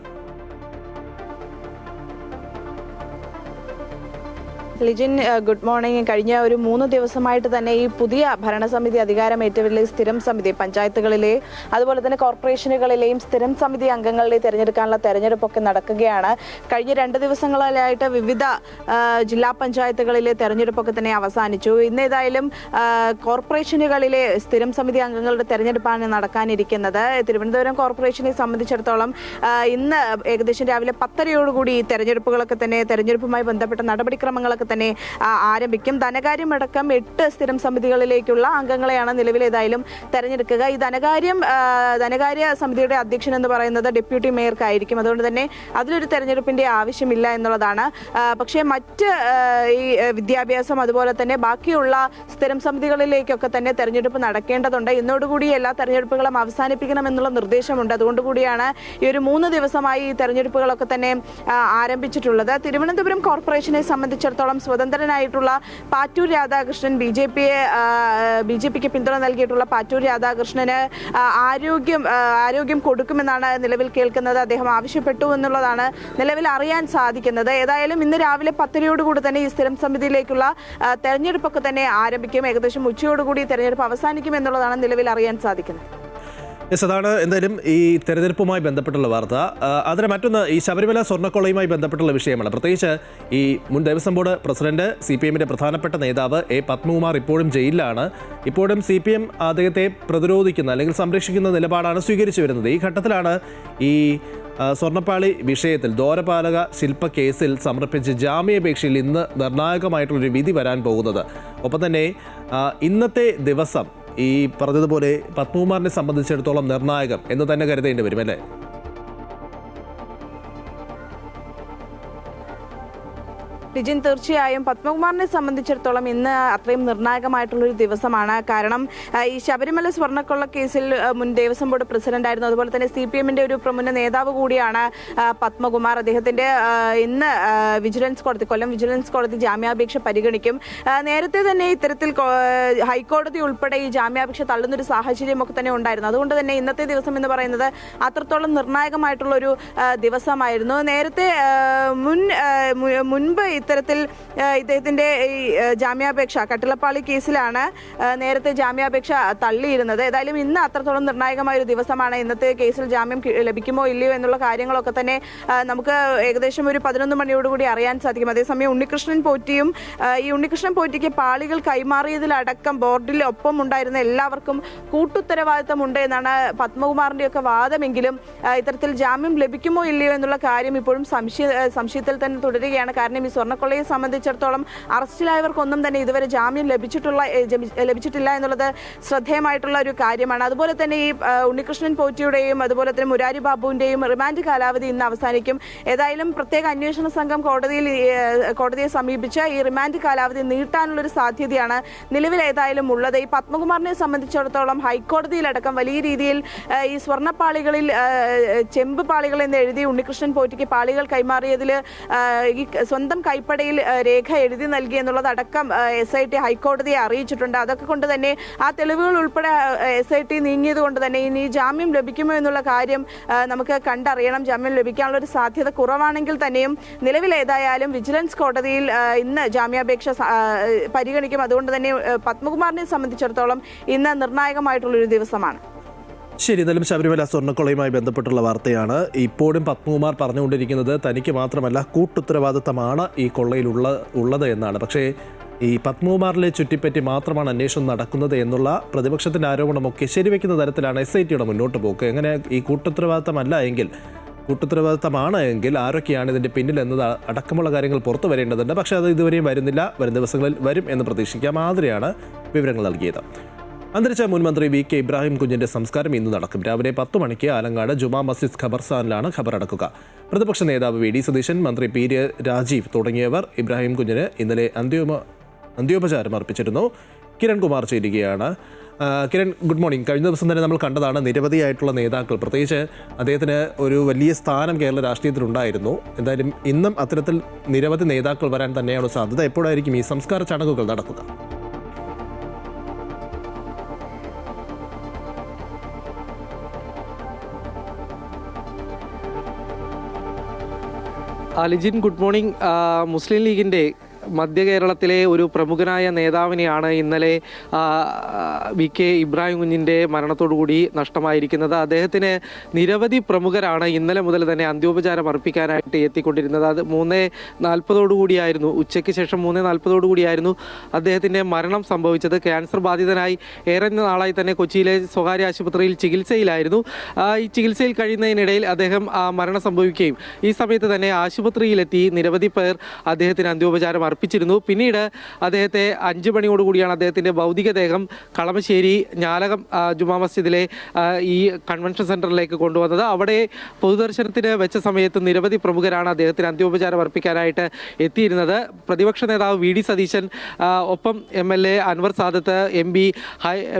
Lijin, good morning. കഴിഞ്ഞ ഒരു 3 ദിവസമായിട്ട് തന്നെ ഈ പുതിയ ഭരണസമിതി അധികാരമേറ്റവരിലെ സ്ഥിരം സമിതി പഞ്ചായത്തുകളിലെ അതുപോലെ തന്നെ കോർപ്പറേഷനുകളിലെയും സ്ഥിരം സമിതി അംഗങ്ങളെ തിരഞ്ഞെടുക്കാനുള്ള തെരഞ്ഞെടുപ്പൊക്കെ നടക്കുകയാണ്. കഴിഞ്ഞ 2 ദിവസങ്ങളിലായിട്ട് വിവിധ ജില്ലാ പഞ്ചായത്തുകളിലെ തെരഞ്ഞെടുപ്പൊക്കെ തന്നെ അവസാനിച്ചു. ഇന്ന് ഏതായാലും കോർപ്പറേഷനുകളിലെ സ്ഥിരം സമിതി അംഗങ്ങളുടെ തെരഞ്ഞെടുപ്പാണ് നടക്കാനിരിക്കുന്നത്. തിരുവനന്തപുരം കോർപ്പറേഷനെ സംബന്ധിച്ചിടത്തോളം ഇന്ന് ഏകദേശം രാവിലെ 10:30യോടുകൂടി ഈ തെരഞ്ഞെടുപ്പുമായി ബന്ധപ്പെട്ട നടപടിക്രമങ്ങളൊക്കെ തന്നെ ആരംഭിക്കും. ധനകാര്യമടക്കം 8 സ്ഥിരം സമിതികളിലേക്കുള്ള അംഗങ്ങളെയാണ് നിലവിൽ ഏതായാലും തെരഞ്ഞെടുക്കുക. ഈ ധനകാര്യ സമിതിയുടെ അധ്യക്ഷൻ എന്ന് പറയുന്നത് ഡെപ്യൂട്ടി മേയർക്കായിരിക്കും. അതുകൊണ്ട് തന്നെ അതിലൊരു തെരഞ്ഞെടുപ്പിന്റെ ആവശ്യമില്ല എന്നുള്ളതാണ്. പക്ഷേ മറ്റ് ഈ വിദ്യാഭ്യാസം അതുപോലെ തന്നെ ബാക്കിയുള്ള സ്ഥിരം സമിതികളിലേക്കൊക്കെ തന്നെ തെരഞ്ഞെടുപ്പ് നടക്കേണ്ടതുണ്ട്. ഇന്നോടുകൂടി എല്ലാ തെരഞ്ഞെടുപ്പുകളും അവസാനിപ്പിക്കണമെന്നുള്ള നിർദ്ദേശമുണ്ട്. അതുകൊണ്ടുകൂടിയാണ് ഈ ഒരു 3 ദിവസമായി ഈ തെരഞ്ഞെടുപ്പുകളൊക്കെ തന്നെ ആരംഭിച്ചിട്ടുള്ളത്. തിരുവനന്തപുരം കോർപ്പറേഷനെ സംബന്ധിച്ചിടത്തോളം സ്വതന്ത്രനായിട്ടുള്ള പാറ്റൂർ രാധാകൃഷ്ണൻ, ബിജെപിക്ക് പിന്തുണ നൽകിയിട്ടുള്ള പാറ്റൂർ രാധാകൃഷ്ണന് ആരോഗ്യം കൊടുക്കുമെന്നാണ് നിലവിൽ കേൾക്കുന്നത്. അദ്ദേഹം ആവശ്യപ്പെട്ടു എന്നുള്ളതാണ് നിലവിൽ അറിയാൻ സാധിക്കുന്നത്. ഏതായാലും ഇന്ന് രാവിലെ 10:30യോടുകൂടി തന്നെ ഈ സ്ഥിരം സമിതിയിലേക്കുള്ള തെരഞ്ഞെടുപ്പൊക്കെ തന്നെ ആരംഭിക്കും. ഏകദേശം ഉച്ചയോടുകൂടി തെരഞ്ഞെടുപ്പ് അവസാനിക്കും എന്നുള്ളതാണ് നിലവിൽ അറിയാൻ സാധിക്കുന്നത്. അതാണ് എന്തായാലും ഈ തെരഞ്ഞെടുപ്പുമായി ബന്ധപ്പെട്ടുള്ള വാർത്ത. അതിന് മറ്റൊന്ന് ഈ ശബരിമല സ്വർണ്ണക്കൊള്ളയുമായി ബന്ധപ്പെട്ടുള്ള വിഷയമാണ്. പ്രത്യേകിച്ച് ഈ മുൻ ദേവസ്വം ബോർഡ് പ്രസിഡന്റ് CPMന്റെ പ്രധാനപ്പെട്ട നേതാവ് A പത്മകുമാർ ഇപ്പോഴും ജയിലിലാണ്. ഇപ്പോഴും CPM അദ്ദേഹത്തെ പ്രതിരോധിക്കുന്ന അല്ലെങ്കിൽ സംരക്ഷിക്കുന്ന നിലപാടാണ് സ്വീകരിച്ചു വരുന്നത്. ഈ ഘട്ടത്തിലാണ് ഈ സ്വർണ്ണപ്പാളി വിഷയത്തിൽ ദ്വാരപാലക ശില്പ കേസിൽ സമർപ്പിച്ച ജാമ്യാപേക്ഷയിൽ ഇന്ന് നിർണായകമായിട്ടുള്ളൊരു വിധി വരാൻ പോകുന്നത്. ഒപ്പം തന്നെ ഇന്നത്തെ ദിവസം ഈ പറഞ്ഞതുപോലെ പത്മകുമാറിനെ സംബന്ധിച്ചിടത്തോളം നിർണായകം എന്ന് തന്നെ കരുതേണ്ടി വരും അല്ലേ? ലിജിൻ, തീർച്ചയായും പത്മകുമാറിനെ സംബന്ധിച്ചിടത്തോളം ഇന്ന് അത്രയും നിർണായകമായിട്ടുള്ളൊരു ദിവസമാണ്. കാരണം ഈ ശബരിമല സ്വർണ്ണക്കൊള്ള കേസിൽ മുൻ ദേവസ്വം ബോർഡ് പ്രസിഡന്റായിരുന്നു, അതുപോലെ തന്നെ CPM-ന്റെ ഒരു പ്രമുഖ നേതാവ് കൂടിയാണ് പത്മകുമാർ. അദ്ദേഹത്തിന്റെ ഇന്ന് കൊല്ലം വിജിലൻസ് കോടതി ജാമ്യാപേക്ഷ പരിഗണിക്കും. നേരത്തെ തന്നെ ഇത്തരത്തിൽ ഹൈക്കോടതി ഉൾപ്പെടെ ഈ ജാമ്യാപേക്ഷ തള്ളുന്നൊരു സാഹചര്യമൊക്കെ തന്നെ ഉണ്ടായിരുന്നു. അതുകൊണ്ട് തന്നെ ഇന്നത്തെ ദിവസം എന്ന് പറയുന്നത് അത്രത്തോളം നിർണായകമായിട്ടുള്ളൊരു ദിവസമായിരുന്നു. നേരത്തെ മുൻപ് ഇത്തരത്തിൽ ഇദ്ദേഹത്തിന്റെ ഈ ജാമ്യാപേക്ഷ കട്ടിളപ്പാളി കേസിലാണ് നേരത്തെ ജാമ്യാപേക്ഷ തള്ളിയിരുന്നത്. ഏതായാലും ഇന്ന് അത്രത്തോളം നിർണായകമായ ഒരു ദിവസമാണ്. ഇന്നത്തെ കേസിൽ ജാമ്യം ലഭിക്കുമോ ഇല്ലയോ എന്നുള്ള കാര്യങ്ങളൊക്കെ തന്നെ നമുക്ക് ഏകദേശം ഒരു 11 മണിയോടുകൂടി അറിയാൻ സാധിക്കും. അതേസമയം ഉണ്ണികൃഷ്ണൻ പോറ്റിക്ക് പാളികൾ കൈമാറിയതിലടക്കം ബോർഡിൽ ഒപ്പം ഉണ്ടായിരുന്ന എല്ലാവർക്കും കൂട്ടുത്തരവാദിത്തമുണ്ട് എന്നാണ് പത്മകുമാറിന്റെയൊക്കെ വാദമെങ്കിലും ഇത്തരത്തിൽ ജാമ്യം ലഭിക്കുമോ ഇല്ലയോ എന്നുള്ള കാര്യം ഇപ്പോഴും സംശയത്തിൽ തന്നെ തുടരുകയാണ്. കാരണം ഈ സ്വർണ്ണക്കൊള്ളയെ സംബന്ധിച്ചിടത്തോളം അറസ്റ്റിലായവർക്കൊന്നും തന്നെ ഇതുവരെ ജാമ്യം ലഭിച്ചിട്ടില്ല എന്നുള്ളത് ശ്രദ്ധേയമായിട്ടുള്ള ഒരു കാര്യമാണ്. അതുപോലെ തന്നെ ഈ ഉണ്ണികൃഷ്ണൻ പോറ്റിയുടെയും അതുപോലെ തന്നെ മുരാരി ബാബുവിന്റെയും റിമാൻഡ് കാലാവധി ഇന്ന് അവസാനിക്കും. ഏതായാലും പ്രത്യേക അന്വേഷണ സംഘം കോടതിയെ സമീപിച്ച് ഈ റിമാൻഡ് കാലാവധി നീട്ടാനുള്ളൊരു സാധ്യതയാണ് നിലവിൽ ഏതായാലും ഉള്ളത്. ഈ പത്മകുമാറിനെ സംബന്ധിച്ചിടത്തോളം ഹൈക്കോടതിയിലടക്കം വലിയ രീതിയിൽ ഈ സ്വർണ്ണപ്പാളികളിൽ ചെമ്പ് പാളികൾ എന്ന് എഴുതി ഉണ്ണികൃഷ്ണൻ പോറ്റിക്ക് പാളികൾ കൈമാറിയതിൽ ഈ സ്വന്തം കൈപ്പടയിൽ രേഖ എഴുതി നൽകി എന്നുള്ളതടക്കം SIT ഹൈക്കോടതിയെ അറിയിച്ചിട്ടുണ്ട്. അതൊക്കെ കൊണ്ട് തന്നെ ആ തെളിവുകൾ ഉൾപ്പെടെ SIT നീങ്ങിയത് കൊണ്ട് തന്നെ ഇനി ജാമ്യം ലഭിക്കുമോ എന്നുള്ള കാര്യം നമുക്ക് കണ്ടറിയണം. ജാമ്യം ലഭിക്കാനുള്ള ഒരു സാധ്യത കുറവാണെങ്കിൽ തന്നെയും നിലവിൽ ഏതായാലും വിജിലൻസ് കോടതിയിൽ ഇന്ന് ജാമ്യാപേക്ഷ പരിഗണിക്കും. അതുകൊണ്ട് തന്നെ പത്മകുമാറിനെ സംബന്ധിച്ചിടത്തോളം ഇന്ന് നിർണായകമായിട്ടുള്ളൊരു ദിവസമാണ്. ശരി, എന്നാലും ശബരിമല സ്വർണ്ണക്കൊള്ളയുമായി ബന്ധപ്പെട്ടുള്ള വാർത്തയാണ്. ഇപ്പോഴും പത്മകുമാർ പറഞ്ഞുകൊണ്ടിരിക്കുന്നത് തനിക്ക് മാത്രമല്ല കൂട്ടുത്തരവാദിത്തമാണ് ഈ കൊള്ളയിലുള്ളത് എന്നാണ്. പക്ഷേ ഈ പത്മകുമാറിനെ ചുറ്റിപ്പറ്റി മാത്രമാണ് അന്വേഷണം നടക്കുന്നത് എന്നുള്ള പ്രതിപക്ഷത്തിൻ്റെ ആരോപണമൊക്കെ ശരിവെക്കുന്ന തരത്തിലാണ് SITയുടെ മുന്നോട്ട് പോക്ക്. എങ്ങനെ ഈ കൂട്ടുത്തരവാദിത്തമാണ് എങ്കിൽ ആരൊക്കെയാണ് ഇതിൻ്റെ പിന്നിൽ എന്നത് അടക്കമുള്ള കാര്യങ്ങൾ പുറത്തു വരേണ്ടതുണ്ട്. പക്ഷേ അത് ഇതുവരെയും വരുന്നില്ല. വരും ദിവസങ്ങളിൽ വരും എന്ന് പ്രതീക്ഷിക്കാം. മാതിരിയാണ് വിവരങ്ങൾ നൽകിയത്. അന്തരിച്ച മുൻ മന്ത്രി VK ഇബ്രാഹിം കുഞ്ഞിന്റെ സംസ്കാരം ഇന്ന് നടക്കും. രാവിലെ 10 മണിക്ക് ആലങ്ങാട് ജുമാ മസ്ജിദ് ഖബർസ്ഥാനിലാണ് ഖബറടക്കുക. പ്രതിപക്ഷ നേതാവ് VD സതീശൻ, മന്ത്രി P രാജീവ് തുടങ്ങിയവർ ഇബ്രാഹിം കുഞ്ഞിന് ഇന്നലെ അന്ത്യോപചാരം അർപ്പിച്ചിരുന്നു. കിരൺ കുമാർ ചേരുകയാണ്. Kiran, good morning. കഴിഞ്ഞ ദിവസം തന്നെ നമ്മൾ കണ്ടതാണ് നിരവധിയായിട്ടുള്ള നേതാക്കൾ, പ്രത്യേകിച്ച് അദ്ദേഹത്തിന് ഒരു വലിയ സ്ഥാനം കേരള രാഷ്ട്രീയത്തിലുണ്ടായിരുന്നു. എന്തായാലും ഇന്നും അത്തരത്തിൽ നിരവധി നേതാക്കൾ വരാൻ തന്നെയാണ് സാധ്യത. എപ്പോഴായിരിക്കും ഈ സംസ്കാര ചടങ്ങുകൾ നടക്കുക? Lijin, good morning. മുസ്ലിം ലീഗിൻ്റെ മധ്യ കേരളത്തിലെ ഒരു പ്രമുഖനായ നേതാവിനെയാണ് ഇന്നലെ VK ഇബ്രാഹിം കുഞ്ഞിൻ്റെ മരണത്തോടുകൂടി നഷ്ടമായിരിക്കുന്നത്. അദ്ദേഹത്തിന് നിരവധി പ്രമുഖരാണ് ഇന്നലെ മുതൽ തന്നെ അന്ത്യോപചാരം അർപ്പിക്കാനായിട്ട് എത്തിക്കൊണ്ടിരുന്നത്. അത് 3:40 ഉച്ചയ്ക്ക് ശേഷം 3:40 അദ്ദേഹത്തിൻ്റെ മരണം സംഭവിച്ചത്. ക്യാൻസർ ബാധിതനായി ഏറെ നാളായി തന്നെ കൊച്ചിയിലെ സ്വകാര്യ ആശുപത്രിയിൽ ചികിത്സയിലായിരുന്നു. ഈ ചികിത്സയിൽ കഴിയുന്നതിനിടയിൽ അദ്ദേഹം മരണം സംഭവിക്കുകയും ഈ സമയത്ത് തന്നെ ആശുപത്രിയിലെത്തി നിരവധി പേർ അദ്ദേഹത്തിന് അന്ത്യോപചാരം അർപ്പിച്ചിരുന്നു. പിന്നീട് അദ്ദേഹത്തെ 5 മണിയോടുകൂടിയാണ് അദ്ദേഹത്തിൻ്റെ ഭൗതികദേഹം കളമശ്ശേരി ഞാലകം ജുമാ മസ്ജിദിലെ ഈ കൺവെൻഷൻ സെൻറ്ററിലേക്ക് കൊണ്ടുവന്നത്. അവിടെ പൊതുദർശനത്തിന് വെച്ച സമയത്ത് നിരവധി പ്രമുഖരാണ് അദ്ദേഹത്തിന് അന്ത്യോപചാരം അർപ്പിക്കാനായിട്ട് എത്തിയിരുന്നത്. പ്രതിപക്ഷ നേതാവ് VD സതീശൻ, ഒപ്പം MLA അൻവർ സാദത്ത്, MP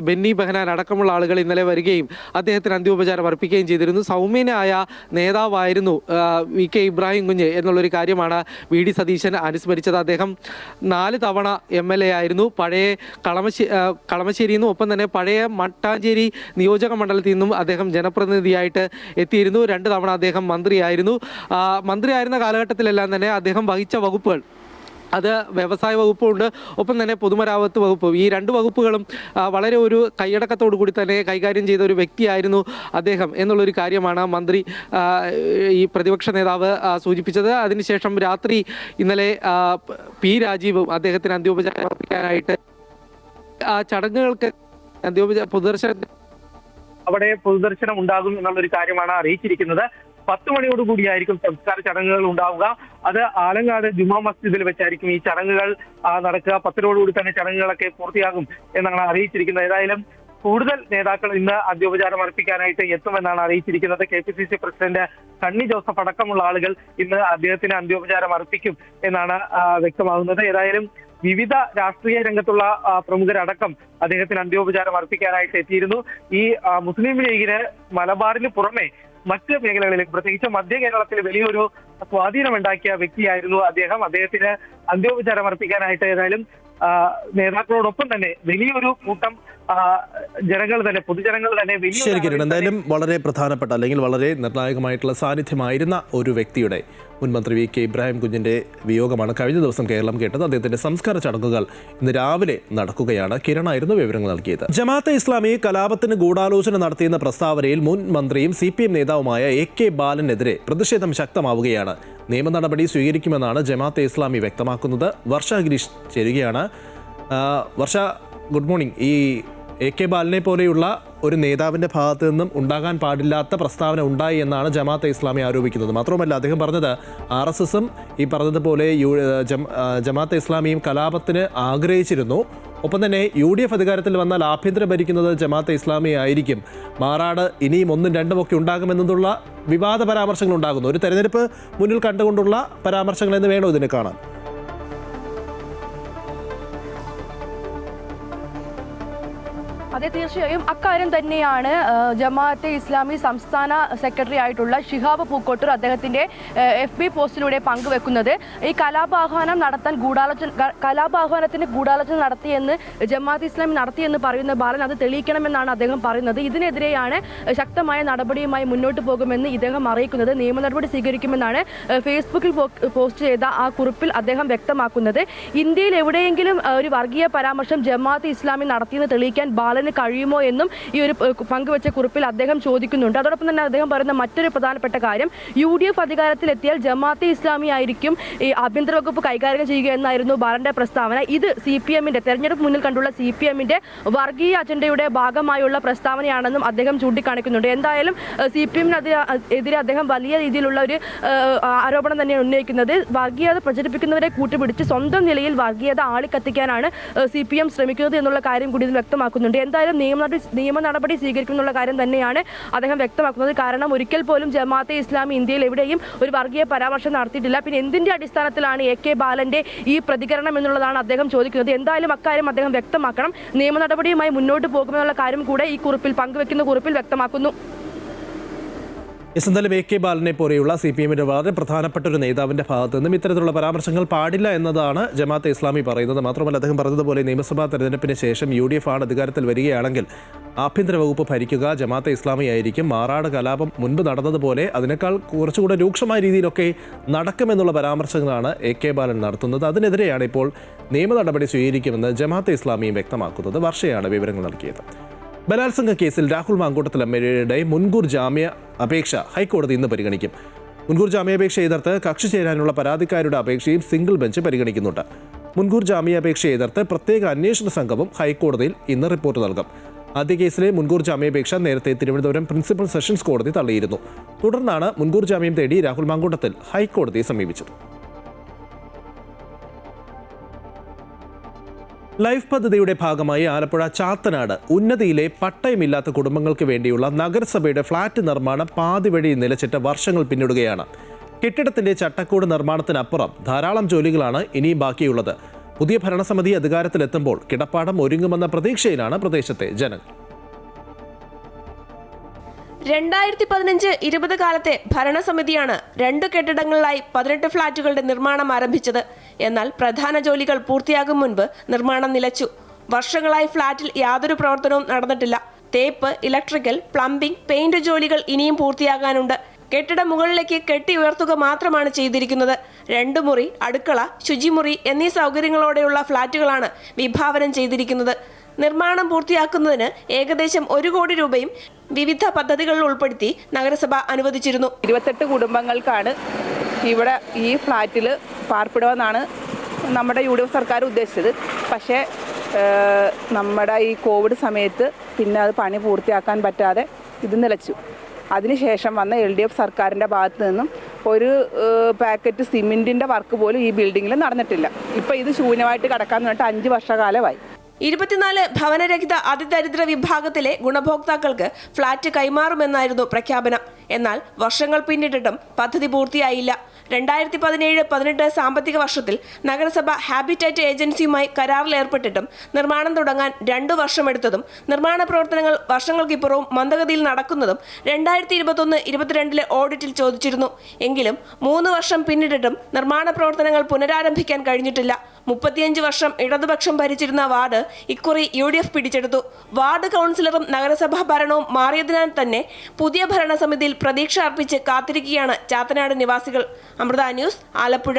ബെന്നി ബെഹനാൻ അടക്കമുള്ള ആളുകൾ ഇന്നലെ വരികയും അദ്ദേഹത്തിന് അന്ത്യോപചാരം അർപ്പിക്കുകയും ചെയ്തിരുന്നു. സൗമ്യനായ നേതാവായിരുന്നു VK ഇബ്രാഹിം കുഞ്ഞ് എന്നുള്ളൊരു കാര്യമാണ് VD സതീശൻ അനുസ്മരിച്ചത്. അദ്ദേഹം 4 തവണ MLA ആയിരുന്നു. പഴയ കളമശ്ശേരിയിൽ നിന്നും ഒപ്പം തന്നെ പഴയ മട്ടാഞ്ചേരി നിയോജക മണ്ഡലത്തിൽ നിന്നും അദ്ദേഹം ജനപ്രതിനിധിയായിട്ട് എത്തിയിരുന്നു. 2 തവണ അദ്ദേഹം മന്ത്രിയായിരുന്നു. മന്ത്രിയായിരുന്ന കാലഘട്ടത്തിലെല്ലാം തന്നെ അദ്ദേഹം വഹിച്ച വകുപ്പുകൾ, അത് വ്യവസായ വകുപ്പുണ്ട്, ഒപ്പം തന്നെ പൊതുമരാമത്ത് വകുപ്പ്. ഈ 2 വകുപ്പുകളും വളരെ ഒരു കൈയടക്കത്തോടു കൂടി തന്നെ കൈകാര്യം ചെയ്ത ഒരു വ്യക്തിയായിരുന്നു അദ്ദേഹം എന്നുള്ളൊരു കാര്യമാണ് മന്ത്രി ഈ പ്രതിപക്ഷ നേതാവ് സൂചിപ്പിച്ചത്. അതിനുശേഷം രാത്രി ഇന്നലെ P രാജീവും അദ്ദേഹത്തിന് അന്ത്യോപചാരം അർപ്പിക്കാനായിട്ട് ചടങ്ങുകൾക്ക് പൊതുദർശനം ഉണ്ടാകും എന്നുള്ളൊരു കാര്യമാണ് അറിയിച്ചിരിക്കുന്നത്. 10 മണിയോടുകൂടിയായിരിക്കും സംസ്കാര ചടങ്ങുകൾ ഉണ്ടാവുക. അത് ആലങ്ങാട് ജുമാ മസ്ജിദിൽ വെച്ചായിരിക്കും ഈ ചടങ്ങുകൾ നടക്കുക. 10 തന്നെ ചടങ്ങുകളൊക്കെ പൂർത്തിയാകും എന്നാണ് അറിയിച്ചിരിക്കുന്നത്. ഏതായാലും കൂടുതൽ നേതാക്കൾ ഇന്ന് അന്ത്യോപചാരം അർപ്പിക്കാനായിട്ട് എത്തുമെന്നാണ് അറിയിച്ചിരിക്കുന്നത്. KPCC പ്രസിഡന്റ് സണ്ണി ജോസഫ് അടക്കമുള്ള ആളുകൾ ഇന്ന് അദ്ദേഹത്തിന് അന്ത്യോപചാരം അർപ്പിക്കും എന്നാണ് വ്യക്തമാകുന്നത്. ഏതായാലും വിവിധ രാഷ്ട്രീയ രംഗത്തുള്ള പ്രമുഖരടക്കം അദ്ദേഹത്തിന് അന്ത്യോപചാരം അർപ്പിക്കാനായിട്ട് എത്തിയിരുന്നു. ഈ മുസ്ലിം ലീഗിന് മലബാറിന് പുറമെ മറ്റ് മേഖലകളിൽ പ്രത്യേകിച്ച് മധ്യ കേരളത്തിൽ വലിയൊരു സ്വാധീനമുണ്ടാക്കിയ വ്യക്തിയായിരുന്നു അദ്ദേഹം. അദ്ദേഹത്തിന് അന്ത്യോപചാരം അർപ്പിക്കാനായിട്ട് ഏതായാലും നേതാക്കളോടൊപ്പം തന്നെ വലിയൊരു കൂട്ടം ജനങ്ങൾ തന്നെ പൊതുജനങ്ങൾ തന്നെ ശരി കിരൺ, എന്തായാലും വളരെ പ്രധാനപ്പെട്ട അല്ലെങ്കിൽ വളരെ നിർണായകമായിട്ടുള്ള സാന്നിധ്യമായിരുന്ന ഒരു വ്യക്തിയുടെ മുൻ മന്ത്രി VK ഇബ്രാഹിം കുഞ്ഞിന്റെ വിയോഗമാണ് കഴിഞ്ഞ ദിവസം കേരളം കേട്ടത്. അദ്ദേഹത്തിന്റെ സംസ്കാര ചടങ്ങുകൾ ഇന്ന് രാവിലെ നടക്കുകയാണ്. കിരണായിരുന്നു വിവരങ്ങൾ നൽകിയത്. ജമാഅത്തെ ഇസ്ലാമി കലാപത്തിന് ഗൂഢാലോചന നടത്തിയെന്ന പ്രസ്താവനയിൽ മുൻ മന്ത്രിയും CPM നേതാവുമായ AK ബാലനെതിരെ പ്രതിഷേധം ശക്തമാവുകയാണ്. നിയമ നടപടി സ്വീകരിക്കുമെന്നാണ് ജമാഅത്തെ ഇസ്ലാമി വ്യക്തമാക്കുന്നത്. വർഷ ഗിരീഷ് ചേരുകയാണ്. വർഷ, ഗുഡ് മോർണിംഗ്. ഈ AK ബാലനെ പോലെയുള്ള ഒരു നേതാവിൻ്റെ ഭാഗത്ത് നിന്നും ഉണ്ടാകാൻ പാടില്ലാത്ത പ്രസ്താവന ഉണ്ടായി എന്നാണ് ജമാഅത്തെ ഇസ്ലാമി ആരോപിക്കുന്നത്. മാത്രവുമല്ല, അദ്ദേഹം പറഞ്ഞത് RSSും ഈ പറഞ്ഞതുപോലെ ജമാഅത്തെ ഇസ്ലാമിയും കലാപത്തിന് ആഗ്രഹിച്ചിരുന്നു. ഒപ്പം തന്നെ UDF അധികാരത്തിൽ വന്നാൽ ആഭ്യന്തരം ഭരിക്കുന്നത് ജമാഅത്തെ ഇസ്ലാമി ആയിരിക്കും, മാറാട് ഇനിയും 1ഉം 2ഉം ഒക്കെ ഉണ്ടാകുമെന്നുള്ള വിവാദ പരാമർശങ്ങൾ ഉണ്ടാകുന്നു. ഒരു തെരഞ്ഞെടുപ്പ് മുന്നിൽ കണ്ടുകൊണ്ടുള്ള പരാമർശങ്ങൾ എന്ന് വേണോ ഇതിനെ കാണാൻ? അതെ, തീർച്ചയായും അക്കാര്യം തന്നെയാണ് ജമാഅത്തെ ഇസ്ലാമി സംസ്ഥാന സെക്രട്ടറി ആയിട്ടുള്ള ഷിഹാബ് പൂക്കോട്ടൂർ അദ്ദേഹത്തിന്റെ FB പോസ്റ്റിലൂടെ പങ്കുവെക്കുന്നത്. ഈ കലാപാഹ്വാനത്തിന് ഗൂഢാലോചന നടത്തിയെന്ന് ജമാഅത്തെ ഇസ്ലാമി നടത്തിയെന്ന് പറയുന്ന ബാലൻ അത് തെളിയിക്കണമെന്നാണ് അദ്ദേഹം പറയുന്നത്. ഇതിനെതിരെയാണ് ശക്തമായ നടപടിയുമായി മുന്നോട്ട് പോകുമെന്ന് ഇദ്ദേഹം അറിയിക്കുന്നത്. നിയമ നടപടി സ്വീകരിക്കുമെന്നാണ് ഫേസ്ബുക്കിൽ പോസ്റ്റ് ചെയ്ത ആ കുറിപ്പിൽ അദ്ദേഹം വ്യക്തമാക്കുന്നത്. ഇന്ത്യയിൽ എവിടെയെങ്കിലും ഒരു വർഗീയ പരാമർശം ജമാഅത്തെ ഇസ്ലാമി നടത്തിയെന്ന് തെളിയിക്കാൻ ബാലൻ കഴിയുമോ എന്നും ഈ ഒരു പങ്കുവെച്ച കുറിപ്പിൽ അദ്ദേഹം ചോദിക്കുന്നുണ്ട്. അതോടൊപ്പം തന്നെ അദ്ദേഹം പറയുന്ന മറ്റൊരു പ്രധാനപ്പെട്ട കാര്യം, UDF അധികാരത്തിലെത്തിയാൽ ജമാഅത്തെ ഇസ്ലാമി ആയിരിക്കും ഈ ആഭ്യന്തര വകുപ്പ് കൈകാര്യം ചെയ്യുക എന്നായിരുന്നു ബാലന്റെ പ്രസ്താവന. ഇത് CPMന്റെ തെരഞ്ഞെടുപ്പ് മുന്നിൽ കണ്ടുള്ള CPMന്റെ വർഗീയ അജണ്ടയുടെ ഭാഗമായുള്ള പ്രസ്താവനയാണെന്നും അദ്ദേഹം ചൂണ്ടിക്കാണിക്കുന്നുണ്ട്. എന്തായാലും CPMനെതിരെ അദ്ദേഹം വലിയ രീതിയിലുള്ള ഒരു ആരോപണം തന്നെയാണ് ഉന്നയിക്കുന്നത്. വർഗീയത പ്രചരിപ്പിക്കുന്നവരെ കൂട്ടുപിടിച്ച് സ്വന്തം നിലയിൽ വർഗീയത ആളിക്കത്തിക്കാനാണ് CPM ശ്രമിക്കുന്നത് എന്നുള്ള കാര്യം കൂടി ഇത് വ്യക്തമാക്കുന്നുണ്ട്. എന്തായാലും നിയമ നടപടി സ്വീകരിക്കുന്നുള്ള കാര്യം തന്നെയാണ് അദ്ദേഹം വ്യക്തമാക്കുന്നത്. കാരണം ഒരിക്കൽ പോലും ജമാഅത്തെ ഇസ്ലാമി ഇന്ത്യയിൽ എവിടെയും ഒരു വർഗീയ പരാമർശം നടത്തിയിട്ടില്ല. പിന്നെ എന്തിന്റെ അടിസ്ഥാനത്തിലാണ് AK ബാലന്റെ ഈ പ്രതികരണം എന്നുള്ളതാണ് അദ്ദേഹം ചോദിക്കുന്നത്. എന്തായാലും അക്കാര്യം അദ്ദേഹം വ്യക്തമാക്കണം. നിയമ നടപടിയുമായി മുന്നോട്ട് പോകുമെന്നുള്ള കാര്യം കൂടെ ഈ പങ്കുവെക്കുന്ന കുറിപ്പിൽ വ്യക്തമാക്കുന്നു. എന്തായാലും AK ബാലനെ പോലെയുള്ള CPMന്റെ വളരെ പ്രധാനപ്പെട്ട ഒരു നേതാവിൻ്റെ ഭാഗത്തു നിന്നും ഇത്തരത്തിലുള്ള പരാമർശങ്ങൾ പാടില്ല എന്നതാണ് ജമാഅത്തെ ഇസ്ലാമി പറയുന്നത്. മാത്രമല്ല, അദ്ദേഹം പറഞ്ഞതുപോലെ നിയമസഭാ തെരഞ്ഞെടുപ്പിന് ശേഷം UDF ആണ് അധികാരത്തിൽ വരികയാണെങ്കിൽ ആഭ്യന്തര വകുപ്പ് ഭരിക്കുക ജമാഅത്തെ ഇസ്ലാമി ആയിരിക്കും, മാറാട് കലാപം മുൻപ് നടന്നതുപോലെ അതിനേക്കാൾ കുറച്ചുകൂടെ രൂക്ഷമായ രീതിയിലൊക്കെ നടക്കുമെന്നുള്ള പരാമർശങ്ങളാണ് AK ബാലൻ നടത്തുന്നത്. അതിനെതിരെയാണ് ഇപ്പോൾ നിയമ നടപടി സ്വീകരിക്കുമെന്ന് ജമാഅത്തെ ഇസ്ലാമിയും വ്യക്തമാക്കുന്നത്. വർഷയാണ് വിവരങ്ങൾ നൽകിയത്. ബലാത്സംഗ കേസിൽ രാഹുൽ മാങ്കൂട്ടത്തിൽ MLA മുൻകൂർ ജാമ്യ അപേക്ഷ ഹൈക്കോടതി ഇന്ന് പരിഗണിക്കും. മുൻകൂർ ജാമ്യാപേക്ഷ എതിർത്ത് കക്ഷി ചേരാനുള്ള പരാതിക്കാരുടെ അപേക്ഷയും സിംഗിൾ ബെഞ്ച് പരിഗണിക്കുന്നുണ്ട്. മുൻകൂർ ജാമ്യാപേക്ഷ എതിർത്ത് പ്രത്യേക അന്വേഷണ സംഘവും ഹൈക്കോടതിയിൽ ഇന്ന് റിപ്പോർട്ട് നൽകും. ആദ്യ കേസിലെ മുൻകൂർ ജാമ്യാപേക്ഷ നേരത്തെ തിരുവനന്തപുരം പ്രിൻസിപ്പൽ സെഷൻസ് കോടതി തള്ളിയിരുന്നു. തുടർന്നാണ് മുൻകൂർ ജാമ്യം തേടി രാഹുൽ മാങ്കൂട്ടത്തിൽ ഹൈക്കോടതിയെ സമീപിച്ചത്. ലൈഫ് പദ്ധതിയുടെ ഭാഗമായി ആലപ്പുഴ ചാത്തനാട് ഉന്നതിയിലെ പട്ടയമില്ലാത്ത കുടുംബങ്ങൾക്ക് വേണ്ടിയുള്ള നഗരസഭയുടെ ഫ്ളാറ്റ് നിർമ്മാണം പാതിവഴി നിലച്ചിട്ട് വർഷങ്ങൾ പിന്നിടുകയാണ്. കെട്ടിടത്തിന്റെ ചട്ടക്കൂട് നിർമ്മാണത്തിനപ്പുറം ധാരാളം ജോലികളാണ് ഇനിയും ബാക്കിയുള്ളത്. പുതിയ ഭരണസമിതി അധികാരത്തിലെത്തുമ്പോൾ കിടപ്പാടം ഒരുങ്ങുമെന്ന പ്രതീക്ഷയിലാണ് പ്രദേശത്തെ ജനങ്ങൾ. 2015-20 കാലത്തെ ഭരണസമിതിയാണ് 2 കെട്ടിടങ്ങളിലായി 18 ഫ്ളാറ്റുകളുടെ നിർമ്മാണം ആരംഭിച്ചത്. എന്നാൽ പ്രധാന ജോലികൾ പൂർത്തിയാകും മുൻപ് നിർമ്മാണം നിലച്ചു. വർഷങ്ങളായി ഫ്ളാറ്റിൽ യാതൊരു പ്രവർത്തനവും നടന്നിട്ടില്ല. തേപ്പ്, ഇലക്ട്രിക്കൽ, പ്ലംബിംഗ്, പെയിന്റ് ജോലികൾ ഇനിയും പൂർത്തിയാകാനുണ്ട്. കെട്ടിടം മുകളിലേക്ക് കെട്ടി ഉയർത്തുക മാത്രമാണ് ചെയ്തിരിക്കുന്നത്. 2 മുറി, അടുക്കള, ശുചിമുറി എന്നീ സൗകര്യങ്ങളോടെയുള്ള ഫ്ളാറ്റുകളാണ് വിഭാവനം ചെയ്തിരിക്കുന്നത്. നിർമ്മാണം പൂർത്തിയാക്കുന്നതിന് ഏകദേശം 1 കോടി രൂപയും വിവിധ പദ്ധതികളിൽ ഉൾപ്പെടുത്തി നഗരസഭ അനുവദിച്ചിരുന്നു. 28 കുടുംബങ്ങൾക്കാണ് ഇവിടെ ഈ ഫ്ലാറ്റിൽ പാർപ്പിടുമെന്നാണ് നമ്മുടെ UDF സർക്കാർ ഉദ്ദേശിച്ചത്. പക്ഷേ നമ്മുടെ ഈ കോവിഡ് സമയത്ത് പിന്നെ അത് പണി പൂർത്തിയാക്കാൻ പറ്റാതെ ഇത് നിലച്ചു. അതിനുശേഷം വന്ന LDF സർക്കാരിൻ്റെ ഭാഗത്ത് നിന്നും ഒരു പാക്കറ്റ് സിമെൻറ്റിൻ്റെ വർക്ക് പോലും ഈ ബിൽഡിങ്ങിൽ നടന്നിട്ടില്ല. ഇപ്പോൾ ഇത് ശൂന്യമായിട്ട് കിടക്കാമെന്ന് പറഞ്ഞിട്ട് 5 വർഷകാലമായി. 24 ഭവനരഹിത അതിദരിദ്ര വിഭാഗത്തിലെ ഗുണഭോക്താക്കൾക്ക് ഫ്ളാറ്റ് കൈമാറുമെന്നായിരുന്നു പ്രഖ്യാപനം. എന്നാൽ വർഷങ്ങൾ പിന്നിട്ടിട്ടും പദ്ധതി പൂർത്തിയായില്ല. 2017-18 സാമ്പത്തിക വർഷത്തിൽ നഗരസഭ ഹാബിറ്റാറ്റ് ഏജൻസിയുമായി കരാറിലേർപ്പെട്ടിട്ടും നിർമ്മാണം തുടങ്ങാൻ 2 വർഷമെടുത്തതും നിർമ്മാണ പ്രവർത്തനങ്ങൾ വർഷങ്ങൾക്കിപ്പുറവും മന്ദഗതിയിൽ നടക്കുന്നതും 2021-22 ഓഡിറ്റിൽ ചോദിച്ചിരുന്നു. എങ്കിലും 3 വർഷം പിന്നിട്ടിട്ടും നിർമ്മാണ പ്രവർത്തനങ്ങൾ പുനരാരംഭിക്കാൻ കഴിഞ്ഞിട്ടില്ല. 35 വർഷം ഇടതുപക്ഷം ഭരിച്ചിരുന്ന വാർഡ് ഇക്കുറി UDF പിടിച്ചെടുത്തു. വാർഡ് കൗൺസിലറും നഗരസഭാ ഭരണവും മാറിയതിനാൽ തന്നെ പുതിയ ഭരണസമിതിയിൽ പ്രതീക്ഷ അർപ്പിച്ച് കാത്തിരിക്കുകയാണ് ചാത്തനാട് നിവാസികൾ. അമൃത ന്യൂസ്, ആലപ്പുഴ.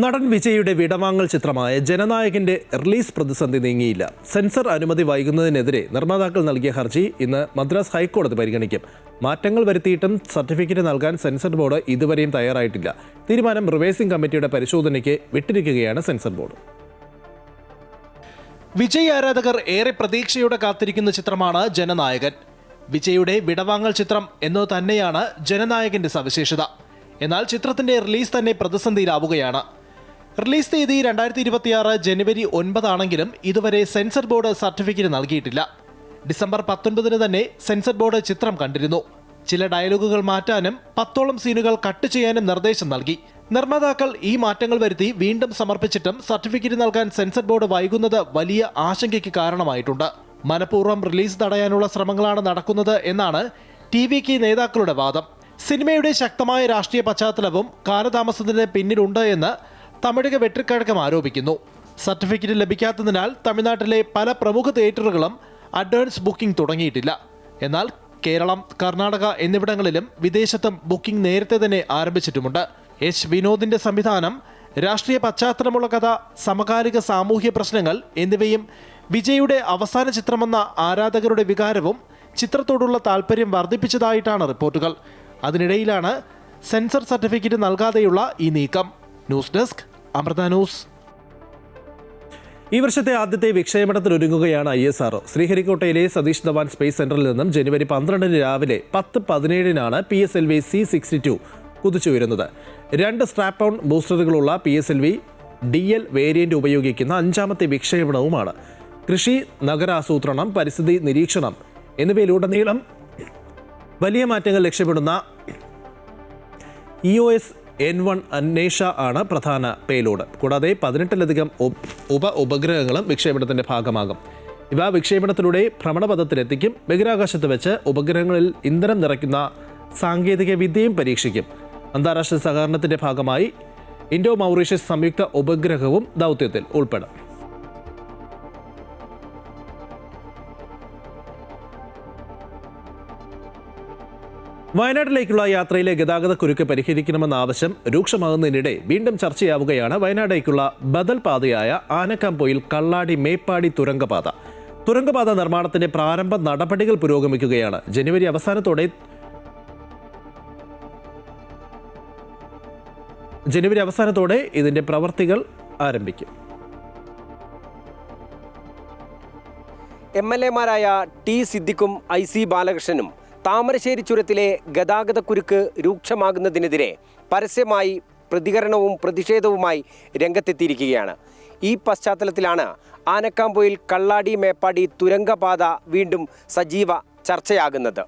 നടൻ വിജയുടെ വിടവാങ്ങൽ ചിത്രമായ ജനനായകന്റെ റിലീസ് പ്രതിസന്ധി നീങ്ങിയില്ല. സെൻസർ അനുമതി വൈകുന്നതിനെതിരെ നിർമ്മാതാക്കൾ നൽകിയ ഹർജി ഇന്ന് മദ്രാസ് ഹൈക്കോടതി പരിഗണിക്കും. മാറ്റങ്ങൾ വരുത്തിയിട്ടും സർട്ടിഫിക്കറ്റ് നൽകാൻ സെൻസർ ബോർഡ് ഇതുവരെയും തയ്യാറായിട്ടില്ല. തീരുമാനം റിവേഴ്സിംഗ് കമ്മിറ്റിയുടെ പരിശോധനയ്ക്ക് വിട്ടിരിക്കുകയാണ് സെൻസർ ബോർഡ്. വിജയ് ആരാധകർ ഏറെ പ്രതീക്ഷയോടെ കാത്തിരിക്കുന്ന ചിത്രമാണ് ജനനായകൻ. വിജയുടെ വിടവാങ്ങൽ ചിത്രം എന്നത് തന്നെയാണ് ജനനായകന്റെ സവിശേഷത. എന്നാൽ ചിത്രത്തിന്റെ റിലീസ് തന്നെ പ്രതിസന്ധിയിലാവുകയാണ്. റിലീസ് തീയതി 2026 ജനുവരി 9 ആണെങ്കിലും ഇതുവരെ സെൻസർ ബോർഡ് സർട്ടിഫിക്കറ്റ് നൽകിയിട്ടില്ല. ഡിസംബർ 19 തന്നെ സെൻസർ ബോർഡ് ചിത്രം കണ്ടിരുന്നു. ചില ഡയലോഗുകൾ മാറ്റാനും 10ഓളം സീനുകൾ കട്ട് ചെയ്യാനും നിർദ്ദേശം നൽകി. നിർമ്മാതാക്കൾ ഈ മാറ്റങ്ങൾ വരുത്തി വീണ്ടും സമർപ്പിച്ചിട്ടും സർട്ടിഫിക്കറ്റ് നൽകാൻ സെൻസർ ബോർഡ് വൈകുന്നത് വലിയ ആശങ്കയ്ക്ക് കാരണമായിട്ടുണ്ട്. മനഃപൂർവ്വം റിലീസ് തടയാനുള്ള ശ്രമങ്ങളാണ് നടക്കുന്നത് എന്നാണ് TVK നേതാക്കളുടെ വാദം. സിനിമയുടെ ശക്തമായ രാഷ്ട്രീയ പശ്ചാത്തലവും കാലതാമസത്തിന് പിന്നിലുണ്ട് എന്ന് തമിഴക വെട്രിക്കഴകം ആരോപിക്കുന്നു. സർട്ടിഫിക്കറ്റ് ലഭിക്കാത്തതിനാൽ തമിഴ്നാട്ടിലെ പല പ്രമുഖ തിയേറ്ററുകളും അഡ്വാൻസ് ബുക്കിംഗ് തുടങ്ങിയിട്ടില്ല. എന്നാൽ കേരളം, കർണാടക എന്നിവിടങ്ങളിലും വിദേശത്തും ബുക്കിംഗ് നേരത്തെ തന്നെ ആരംഭിച്ചിട്ടുമുണ്ട്. വിനോദിന്റെ സംവിധാനം, രാഷ്ട്രീയ പശ്ചാത്തലമുള്ള കഥ, സമകാലിക സാമൂഹ്യ പ്രശ്നങ്ങൾ എന്നിവയും വിജയുടെ അവസാന ചിത്രമെന്ന ആരാധകരുടെ വികാരവും ചിത്രത്തോടുള്ള താല്പര്യം വർദ്ധിപ്പിച്ചതായിട്ടാണ് റിപ്പോർട്ടുകൾ. അതിനിടയിലാണ് സെൻസർ സർട്ടിഫിക്കറ്റ് നൽകാതെയുള്ള ഈ നീക്കം. News desk, Amrita news. ഈ വർഷത്തെ ആദ്യത്തെ വിക്ഷേപണത്തിനൊരുങ്ങുകയാണ് ISRO. ശ്രീഹരിക്കോട്ടയിലെ സതീഷ് ധവാൻ സ്പേസ് സെന്ററിൽ നിന്നും ജനുവരി 12 രാവിലെ 10:17 PSLV C-62 കുതിച്ചുയരുന്നത്. 2 സ്ട്രാപ്പ് ഓൺ ബൂസ്റ്ററുകളുള്ള PSLV DL വേരിയന്റ് ഉപയോഗിക്കുന്ന 5ാമത്തെ വിക്ഷേപണവുമാണ്. കൃഷി, നഗരാസൂത്രണം, പരിസ്ഥിതി നിരീക്ഷണം എന്നിവയിലുടനീളം വലിയ മാറ്റങ്ങൾ ലക്ഷ്യമിടുന്ന EOS N1 അന്വേഷ ആണ് പ്രധാന പേലോഡ്. കൂടാതെ 18ലധികം ഉപഗ്രഹങ്ങളും വിക്ഷേപണത്തിന്റെ ഭാഗമാകും. ഇവ വിക്ഷേപണത്തിലൂടെ ഭ്രമണപഥത്തിലെത്തിക്കും. ബഹിരാകാശത്ത് വെച്ച് ഉപഗ്രഹങ്ങളിൽ ഇന്ധനം നിറയ്ക്കുന്ന സാങ്കേതിക വിദ്യയും പരീക്ഷിക്കും. അന്താരാഷ്ട്ര സഹകരണത്തിന്റെ ഭാഗമായി ഇൻഡോ മൗറീഷ്യസ് സംയുക്ത ഉപഗ്രഹവും ദൗത്യത്തിൽ ഉൾപ്പെടും. വയനാട്ടിലേക്കുള്ള യാത്രയിലെ ഗതാഗതക്കുരുക്ക് പരിഹരിക്കണമെന്ന ആവശ്യം രൂക്ഷമാകുന്നതിനിടെ വീണ്ടും ചർച്ചയാവുകയാണ് വയനാട്ടിലേക്കുള്ള ബദൽ പാതയായ ആനക്കാംപൊയിൽ കള്ളാടി മേപ്പാടി തുരങ്കപാത. തുരങ്കപാത നിർമ്മാണത്തിന്റെ പ്രാരംഭ നടപടികൾ പുരോഗമിക്കുകയാണ്. ജനുവരി അവസാനത്തോടെ ഇതിന്റെ പ്രവർത്തികൾ ആരംഭിക്കും. MLA-മാരായ T. സിദ്ദിഖും IC ബാലകൃഷ്ണനും താമരശ്ശേരി ചുരത്തിലെ ഗതാഗതക്കുരുക്ക് രൂക്ഷമാകുന്നതിനെതിരെ പരസ്യമായി പ്രതികരണവും പ്രതിഷേധവുമായി രംഗത്തെത്തിയിരിക്കുകയാണ്. ഈ പശ്ചാത്തലത്തിലാണ് ആനക്കാംപൊയിൽ കള്ളാടി മേപ്പാടി തുരങ്കപാത വീണ്ടും സജീവ ചർച്ചയാകുന്നത്.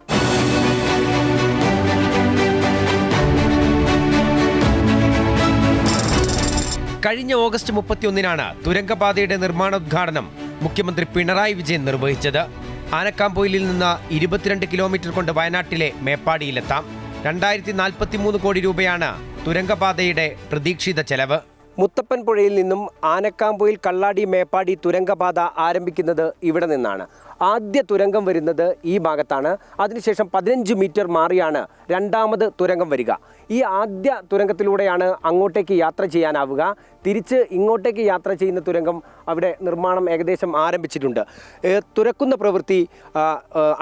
കഴിഞ്ഞ ഓഗസ്റ്റ് 31-നാണ് തുരങ്കപാതയുടെ നിർമ്മാണോദ്ഘാടനം മുഖ്യമന്ത്രി പിണറായി വിജയൻ നിർവഹിച്ചത്. ആനക്കാംപൊയിലിൽ നിന്ന് 22 കിലോമീറ്റർ കൊണ്ട് വയനാട്ടിലെ മേപ്പാടിയിലെത്താം. 2043 കോടി രൂപയാണ് തുരങ്കപാതയുടെ പ്രതീക്ഷിത ചെലവ്. മുത്തപ്പൻ പുഴയിൽ നിന്നും ആനക്കാംപൊയിൽ കള്ളാടി മേപ്പാടി തുരങ്കപാത ആരംഭിക്കുന്നത് ഇവിടെ നിന്നാണ്. ആദ്യ തുരങ്കം വരുന്നത് ഈ ഭാഗത്താണ്. അതിനുശേഷം 15 മീറ്റർ മാറിയാണ് രണ്ടാമത് തുരങ്കം വരിക. ഈ ആദ്യ തുരങ്കത്തിലൂടെയാണ് അങ്ങോട്ടേക്ക് യാത്ര ചെയ്യാനാവുക. തിരിച്ച് ഇങ്ങോട്ടേക്ക് യാത്ര ചെയ്യുന്ന തുരങ്കം അവിടെ നിർമ്മാണം ഏകദേശം ആരംഭിച്ചിട്ടുണ്ട്. തുരക്കുന്ന പ്രവൃത്തി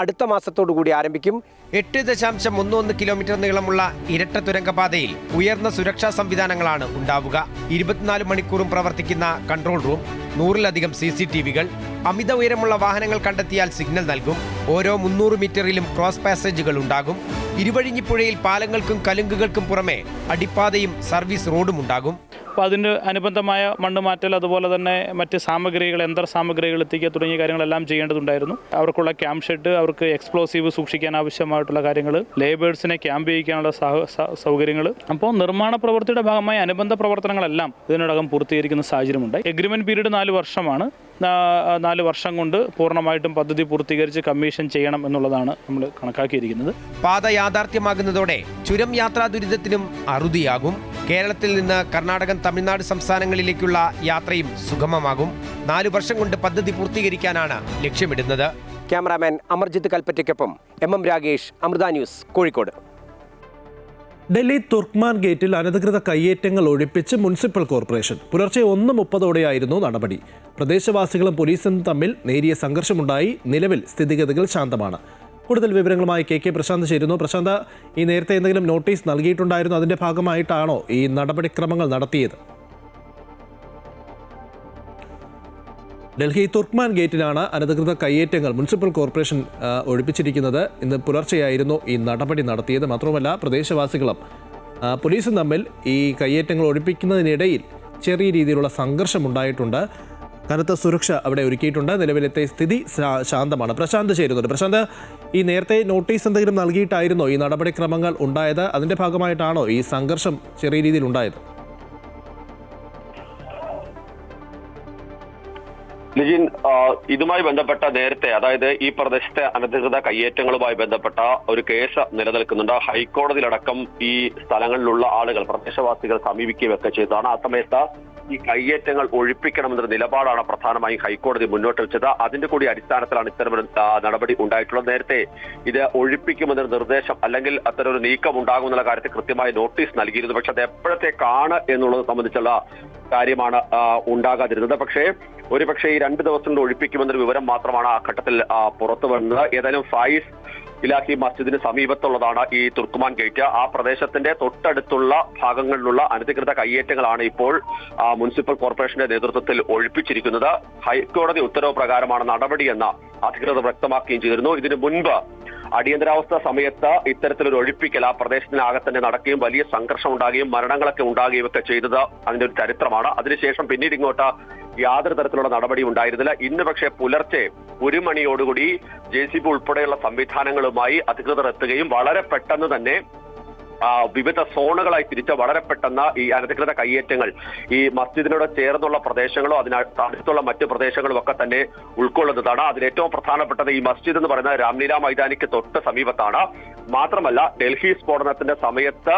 അടുത്ത മാസത്തോടു കൂടി ആരംഭിക്കും. 8.11 കിലോമീറ്റർ നീളമുള്ള ഇരട്ട തുരങ്കപാതയിൽ ഉയർന്ന സുരക്ഷാ സംവിധാനങ്ങളാണ് ഉണ്ടാവുക. 24 മണിക്കൂറും പ്രവർത്തിക്കുന്ന കൺട്രോൾ റൂം, 100-ലധികം CCTV-കൾ, അമിത ഉയരമുള്ള വാഹനങ്ങൾ കണ്ടെത്തിയാൽ സിഗ്നൽ നൽകും. ഓരോ 300 മീറ്ററിലും ക്രോസ് പാസേജുകൾ ഉണ്ടാകും. ഇരുവഴിഞ്ഞിപ്പുഴയിൽ പാലങ്ങൾക്കും കലുങ്കുകൾക്കും പുറമെ അടിപ്പാതയും സർവീസ് റോഡും ഉണ്ടാകും. അപ്പോൾ അതിന് അനുബന്ധമായ മണ്ണ് മാറ്റൽ, അതുപോലെ തന്നെ മറ്റ് സാമഗ്രികൾ, യന്ത്ര സാമഗ്രികൾ എത്തിക്കുക തുടങ്ങിയ കാര്യങ്ങളെല്ലാം ചെയ്യേണ്ടതുണ്ടായിരുന്നു. അവർക്കുള്ള ക്യാമ്പ് ഷെഡ്, അവർക്ക് എക്സ്പ്ലോസീവ് സൂക്ഷിക്കാൻ ആവശ്യമായിട്ടുള്ള കാര്യങ്ങൾ, ലേബേഴ്സിനെ ക്യാമ്പ് ചെയ്യിക്കാനുള്ള സൗകര്യങ്ങൾ. അപ്പോൾ നിർമ്മാണ പ്രവൃത്തിയുടെ ഭാഗമായ അനുബന്ധ പ്രവർത്തനങ്ങളെല്ലാം ഇതിനോടകം പൂർത്തീകരിക്കുന്ന സാഹചര്യമുണ്ട്. എഗ്രിമെന്റ് പീരീഡ് 4 വർഷമാണ്. 4 വർഷം കൊണ്ട് പൂർണ്ണമായിട്ടും പദ്ധതി പൂർത്തീകരിച്ച് കമ്മീഷൻ ചെയ്യണം എന്നുള്ളതാണ് നമ്മൾ കണക്കാക്കിയിരിക്കുന്നത്. പാത യാഥാർത്ഥ്യമാകുന്നതോടെ ചുരം യാത്രാ ദുരിതത്തിനും അറുതിയാകും. കേരളത്തിൽ നിന്ന് കർണാടകം, തമിഴ്നാട് സംസ്ഥാനങ്ങളിലേക്കുള്ള യാത്രയും സുഗമമാകും. 4 വർഷം കൊണ്ട് പദ്ധതി പൂർത്തീകരിക്കാനാണ് ലക്ഷ്യമിടുന്നത്. ക്യാമറാമാൻ അമർജിത്ത് കൽപ്പറ്റയ്ക്കൊപ്പം MM രാഗേഷ്, അമൃത ന്യൂസ്, കോഴിക്കോട്. ഡൽഹി തുർക്ക്മാൻ ഗേറ്റിൽ അനധികൃത കയ്യേറ്റങ്ങൾ ഒഴിപ്പിച്ച് മുനിസിപ്പൽ കോർപ്പറേഷൻ. പുലർച്ചെ 1:30 നടപടി. പ്രദേശവാസികളും പോലീസും തമ്മിൽ നേരിയ സംഘർഷമുണ്ടായി. നിലവിൽ സ്ഥിതിഗതികൾ ശാന്തമാണ്. കൂടുതൽ വിവരങ്ങളുമായി KK പ്രശാന്ത് ചേരുന്നു. പ്രശാന്ത്, ഈ നേരത്തെ എന്തെങ്കിലും നോട്ടീസ് നൽകിയിട്ടുണ്ടായിരുന്നു? അതിന്റെ ഭാഗമായിട്ടാണോ ഈ നടപടിക്രമങ്ങൾ നടത്തിയത്? ഡൽഹി തുർക്ക്മാൻ ഗേറ്റിലാണ് അനധികൃത കയ്യേറ്റങ്ങൾ മുനിസിപ്പൽ കോർപ്പറേഷൻ ഒഴിപ്പിച്ചിരിക്കുന്നത്. ഇന്ന് പുലർച്ചെയായിരുന്നു ഈ നടപടി നടത്തിയത്. മാത്രമല്ല, പ്രദേശവാസികളും പോലീസും തമ്മിൽ ഈ കയ്യേറ്റങ്ങൾ ഒഴിപ്പിക്കുന്നതിനിടയിൽ ചെറിയ രീതിയിലുള്ള സംഘർഷമുണ്ടായിട്ടുണ്ട്. കനത്ത സുരക്ഷ അവിടെ ഒരുക്കിയിട്ടുണ്ട്. നിലവിലത്തെ സ്ഥിതി ശാന്തമാണ്. പ്രശാന്ത് ചേരുന്നുണ്ട്. പ്രശാന്ത്, ഈ നേരത്തെ നോട്ടീസ് എന്തെങ്കിലും നൽകിയിട്ടായിരുന്നോ ഈ നടപടിക്രമങ്ങൾ ഉണ്ടായത്? അതിൻ്റെ ഭാഗമായിട്ടാണോ ഈ സംഘർഷം ചെറിയ രീതിയിൽ ഉണ്ടായത്? ലിജിൻ, ഇതുമായി ബന്ധപ്പെട്ട നേരത്തെ, അതായത് ഈ പ്രദേശത്തെ അനധികൃത കയ്യേറ്റങ്ങളുമായി ബന്ധപ്പെട്ട ഒരു കേസ് നിലനിൽക്കുന്നുണ്ട്. ഹൈക്കോടതിയിലടക്കം ഈ സ്ഥലങ്ങളിലുള്ള ആളുകൾ, പ്രദേശവാസികൾ സമീപിക്കുകയൊക്കെ ചെയ്തതാണ്. ആ സമയത്ത് ഈ കയ്യേറ്റങ്ങൾ ഒഴിപ്പിക്കണമെന്നൊരു നിലപാടാണ് പ്രധാനമായും ഹൈക്കോടതി മുന്നോട്ട് വെച്ചത്. അതിന്റെ കൂടി അടിസ്ഥാനത്തിലാണ് ഇത്തരമൊരു നടപടി ഉണ്ടായിട്ടുള്ളത്. നേരത്തെ ഇത് ഒഴിപ്പിക്കുമെന്നൊരു നിർദ്ദേശം അല്ലെങ്കിൽ അത്തരമൊരു നീക്കം ഉണ്ടാകുമെന്നുള്ള കാര്യത്തിൽ കൃത്യമായി നോട്ടീസ് നൽകിയിരുന്നു. പക്ഷെ അത് എപ്പോഴത്തേക്കാണ് എന്നുള്ളത് സംബന്ധിച്ചുള്ള കാര്യമാണ് ഉണ്ടാകാതിരുന്നത്. ഒരുപക്ഷെ ഈ 2 ദിവസം കൊണ്ട് ഒഴിപ്പിക്കുമെന്നൊരു വിവരം മാത്രമാണ് ആ ഘട്ടത്തിൽ പുറത്തു വന്നത്. ഏതായാലും ഫായിസ് ഇലാഹി മസ്ജിദിന് സമീപത്തുള്ളതാണ് ഈ തുർക്ക്മാൻ ഗേറ്റ്. ആ പ്രദേശത്തിന്റെ തൊട്ടടുത്തുള്ള ഭാഗങ്ങളിലുള്ള അനധികൃത കയ്യേറ്റങ്ങളാണ് ഇപ്പോൾ മുനിസിപ്പൽ കോർപ്പറേഷന്റെ നേതൃത്വത്തിൽ ഒഴിപ്പിച്ചിരിക്കുന്നത്. ഹൈക്കോടതി ഉത്തരവ് പ്രകാരമാണ് നടപടിയെന്ന് അധികൃതർ വ്യക്തമാക്കുകയും ചെയ്തിരുന്നു. ഇതിനു മുൻപ് അടിയന്തരാവസ്ഥ സമയത്ത് ഇത്തരത്തിലൊരു ഒഴിപ്പിക്കൽ ആ പ്രദേശത്തിനകത്ത് തന്നെ നടക്കുകയും വലിയ സംഘർഷം ഉണ്ടാകുകയും മരണങ്ങളൊക്കെ ഉണ്ടാകുകയും ഒക്കെ ചെയ്തത് അതിന്റെ ഒരു ചരിത്രമാണ്. അതിനുശേഷം പിന്നീട് ഇങ്ങോട്ട് യാതൊരു തരത്തിലുള്ള നടപടി ഉണ്ടായിരുന്നില്ല. ഇന്ന് പക്ഷേ പുലർച്ചെ 1 മണിയോടുകൂടി JCB ഉൾപ്പെടെയുള്ള സംവിധാനങ്ങളുമായി അധികൃതർ എത്തുകയും വളരെ പെട്ടെന്ന് തന്നെ വിവിധ സോണുകളായി തിരിച്ച വളരെ പെട്ടെന്ന് ഈ അനധികൃത കയ്യേറ്റങ്ങൾ ഈ മസ്ജിദിനോട് ചേർന്നുള്ള പ്രദേശങ്ങളോ അതിനടുത്തുള്ള മറ്റ് പ്രദേശങ്ങളും ഒക്കെ തന്നെ ഉൾക്കൊള്ളുന്നതാണ്. അതിൽ ഏറ്റവും പ്രധാനപ്പെട്ടത് ഈ മസ്ജിദ് എന്ന് പറയുന്നത് രാംലീല മൈതാനിക്ക് തൊട്ട് സമീപത്താണ്. മാത്രമല്ല, ഡൽഹി സ്ഫോടനത്തിന്റെ സമയത്ത്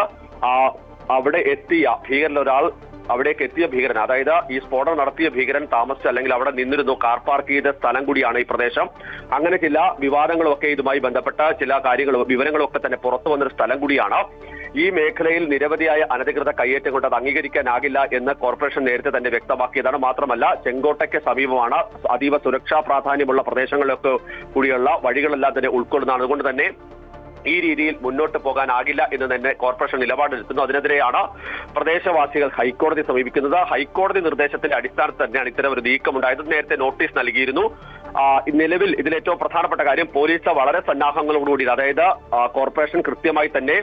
അവിടെ എത്തിയ ഭീകരനൊരാൾ, അവിടേക്ക് എത്തിയ ഭീകരൻ, അതായത് ഈ സ്ഫോടനം നടത്തിയ ഭീകരൻ താമസിച്ച അല്ലെങ്കിൽ അവിടെ നിന്നിരുന്നു, കാർ പാർക്ക് ചെയ്ത സ്ഥലം കൂടിയാണ് ഈ പ്രദേശം. അങ്ങനെ ചില വിവാദങ്ങളും ഒക്കെ ഇതുമായി ബന്ധപ്പെട്ട ചില കാര്യങ്ങളും വിവരങ്ങളും ഒക്കെ തന്നെ പുറത്തു വന്നൊരു സ്ഥലം കൂടിയാണ്. ഈ മേഖലയിൽ നിരവധിയായ അനധികൃത കയ്യേറ്റം അത് അംഗീകരിക്കാനാകില്ല എന്ന് കോർപ്പറേഷൻ നേരത്തെ തന്നെ വ്യക്തമാക്കിയതാണ്. മാത്രമല്ല, ചെങ്കോട്ടയ്ക്ക് സമീപമാണ്, അതീവ സുരക്ഷാ പ്രാധാന്യമുള്ള പ്രദേശങ്ങളിലൊക്കെ കൂടിയുള്ള വഴികളെല്ലാം തന്നെ ഉൾക്കൊള്ളുന്നതാണ്. അതുകൊണ്ട് തന്നെ ഈ രീതിയിൽ മുന്നോട്ട് പോകാനാകില്ല എന്ന് തന്നെ കോർപ്പറേഷൻ നിലപാടെടുക്കുന്നു. അതിനെതിരെയാണ് പ്രദേശവാസികൾ ഹൈക്കോടതി സമീപിക്കുന്നത്. ഹൈക്കോടതി നിർദ്ദേശത്തിന്റെ അടിസ്ഥാനത്തിൽ തന്നെയാണ് ഇത്തരം ഒരു നീക്കമുണ്ടായത്. നേരത്തെ നോട്ടീസ് നൽകിയിരുന്നു. നിലവിൽ ഇതിലേറ്റവും പ്രധാനപ്പെട്ട കാര്യം, പോലീസ് വളരെ സന്നാഹങ്ങളോടുകൂടി, അതായത് കോർപ്പറേഷൻ കൃത്യമായി തന്നെ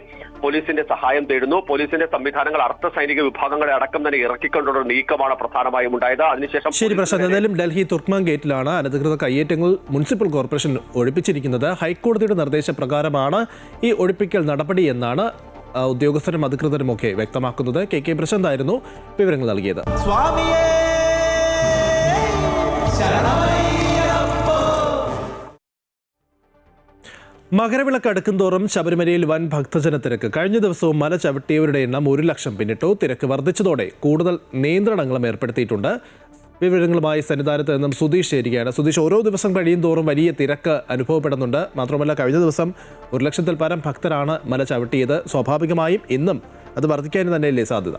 പോലീസിന്റെ സഹായം തേടുന്നു. പോലീസിന്റെ സംവിധാനങ്ങൾ അർദ്ധ സൈനിക വിഭാഗങ്ങളെ അടക്കം തന്നെ ഇറക്കിക്കൊണ്ടുള്ള നീക്കമാണ് പ്രധാനമായും ഉണ്ടായത്. അതിനുശേഷം ശരി പ്രശാന്ത്, എന്തായാലും ഡൽഹി തുർക്ക്മാൻ ഗേറ്റിലാണ് അനധികൃത കയ്യേറ്റങ്ങൾ മുനിസിപ്പൽ കോർപ്പറേഷൻ ഒഴിപ്പിച്ചിരിക്കുന്നത്. ഹൈക്കോടതിയുടെ നിർദ്ദേശപ്രകാരമാണ് ഈ ഒഴിപ്പിക്കൽ നടപടി എന്നാണ് ഉദ്യോഗസ്ഥരും അധികൃതരും ഒക്കെ വ്യക്തമാക്കുന്നത്. KK പ്രശാന്ത് ആയിരുന്നു വിവരങ്ങൾ നൽകിയത്. മകരവിളക്ക് അടുക്കുംതോറും ശബരിമലയിൽ വൻ ഭക്തജന തിരക്ക്. കഴിഞ്ഞ ദിവസവും മല ചവിട്ടിയവരുടെ എണ്ണം 1 ലക്ഷം പിന്നിട്ടു. തിരക്ക് വർദ്ധിച്ചതോടെ കൂടുതൽ നിയന്ത്രണങ്ങളും ഏർപ്പെടുത്തിയിട്ടുണ്ട്. വിവരങ്ങളുമായി സന്നിധാനത്ത് നിന്നും സുധീഷ് ചേരുകയാണ്. സുധീഷ്, ഓരോ ദിവസം കഴിയും തോറും വലിയ തിരക്ക് അനുഭവപ്പെടുന്നുണ്ട്. മാത്രമല്ല, കഴിഞ്ഞ ദിവസം 1 ലക്ഷത്തിൽ പരം ഭക്തരാണ് മല ചവിട്ടിയത്. സ്വാഭാവികമായും ഇന്നും അത് വർദ്ധിക്കാൻ തന്നെയല്ലേ സാധ്യത?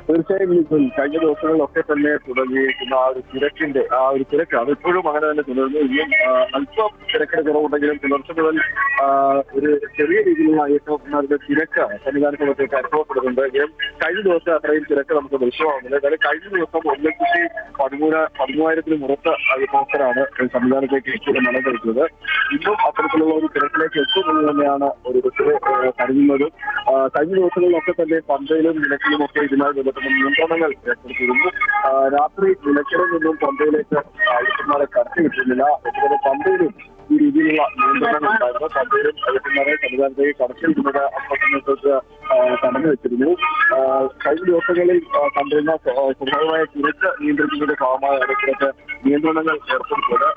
തീർച്ചയായും കഴിഞ്ഞ ദിവസങ്ങളിലൊക്കെ തന്നെ തുടങ്ങിയിരിക്കുന്ന ആ ഒരു തിരക്ക് അത് ഇപ്പോഴും അങ്ങനെ തന്നെ തുടരുന്നു. ഇനിയും അല്പം തിരക്കിന് കുറവുണ്ടെങ്കിലും പുലർച്ചെ മുതൽ ഒരു ചെറിയ രീതിയിലുള്ള അയ്യപ്പന്മാരുടെ തിരക്ക് സന്നിധാനത്തിലേക്ക് അനുഭവപ്പെടുന്നുണ്ട്. കഴിഞ്ഞ ദിവസം അത്രയും തിരക്ക് നമുക്ക് ദൃശ്യമാകുന്നില്ല. എന്തായാലും കഴിഞ്ഞ ദിവസം 1,13,000 പുറത്ത് അയ്യപ്പഭക്തരാണ് സന്നിധാനത്തേക്ക് മനം കഴിച്ചത്. ഇന്നും അത്തരത്തിലുള്ള ഒരു തിരക്കിലേക്ക് എത്തുമെന്ന് തന്നെയാണ് ഒരു കരുതുന്നത്. കഴിഞ്ഞ ദിവസങ്ങളിലൊക്കെ തന്നെ പമ്പയിലും നിലയ്ക്കലും ഒക്കെ ഇതുമായി ബന്ധപ്പെട്ട നിയന്ത്രണങ്ങൾ ഏർപ്പെടുത്തിയിരുന്നു. രാത്രി നിലയ്ക്കലിൽ നിന്നും പമ്പയിലേക്ക് അയ്യപ്പന്മാരെ കടത്തിവിട്ടിരുന്നില്ല. അതുപോലെ പമ്പയിലും ഈ രീതിയിലുള്ള നിയന്ത്രണങ്ങൾ ഉണ്ടായിരുന്നു. പമ്പയിലും അയ്യപ്പന്മാരെ സന്നിധാനത്തേക്ക് കടത്തിവിടുന്നത് അല്പസമയത്തേക്ക് തടഞ്ഞു വെച്ചിരുന്നു. കഴിഞ്ഞ ദിവസങ്ങളിൽ കണ്ടിരുന്ന സ്വാഭാവികമായ തിരക്ക് നിയന്ത്രിക്കുന്നതിന്റെ ഭാഗമായാണ് ഇത്തരത്തെ നിയന്ത്രണങ്ങൾ ഏർപ്പെടുത്തിയത്.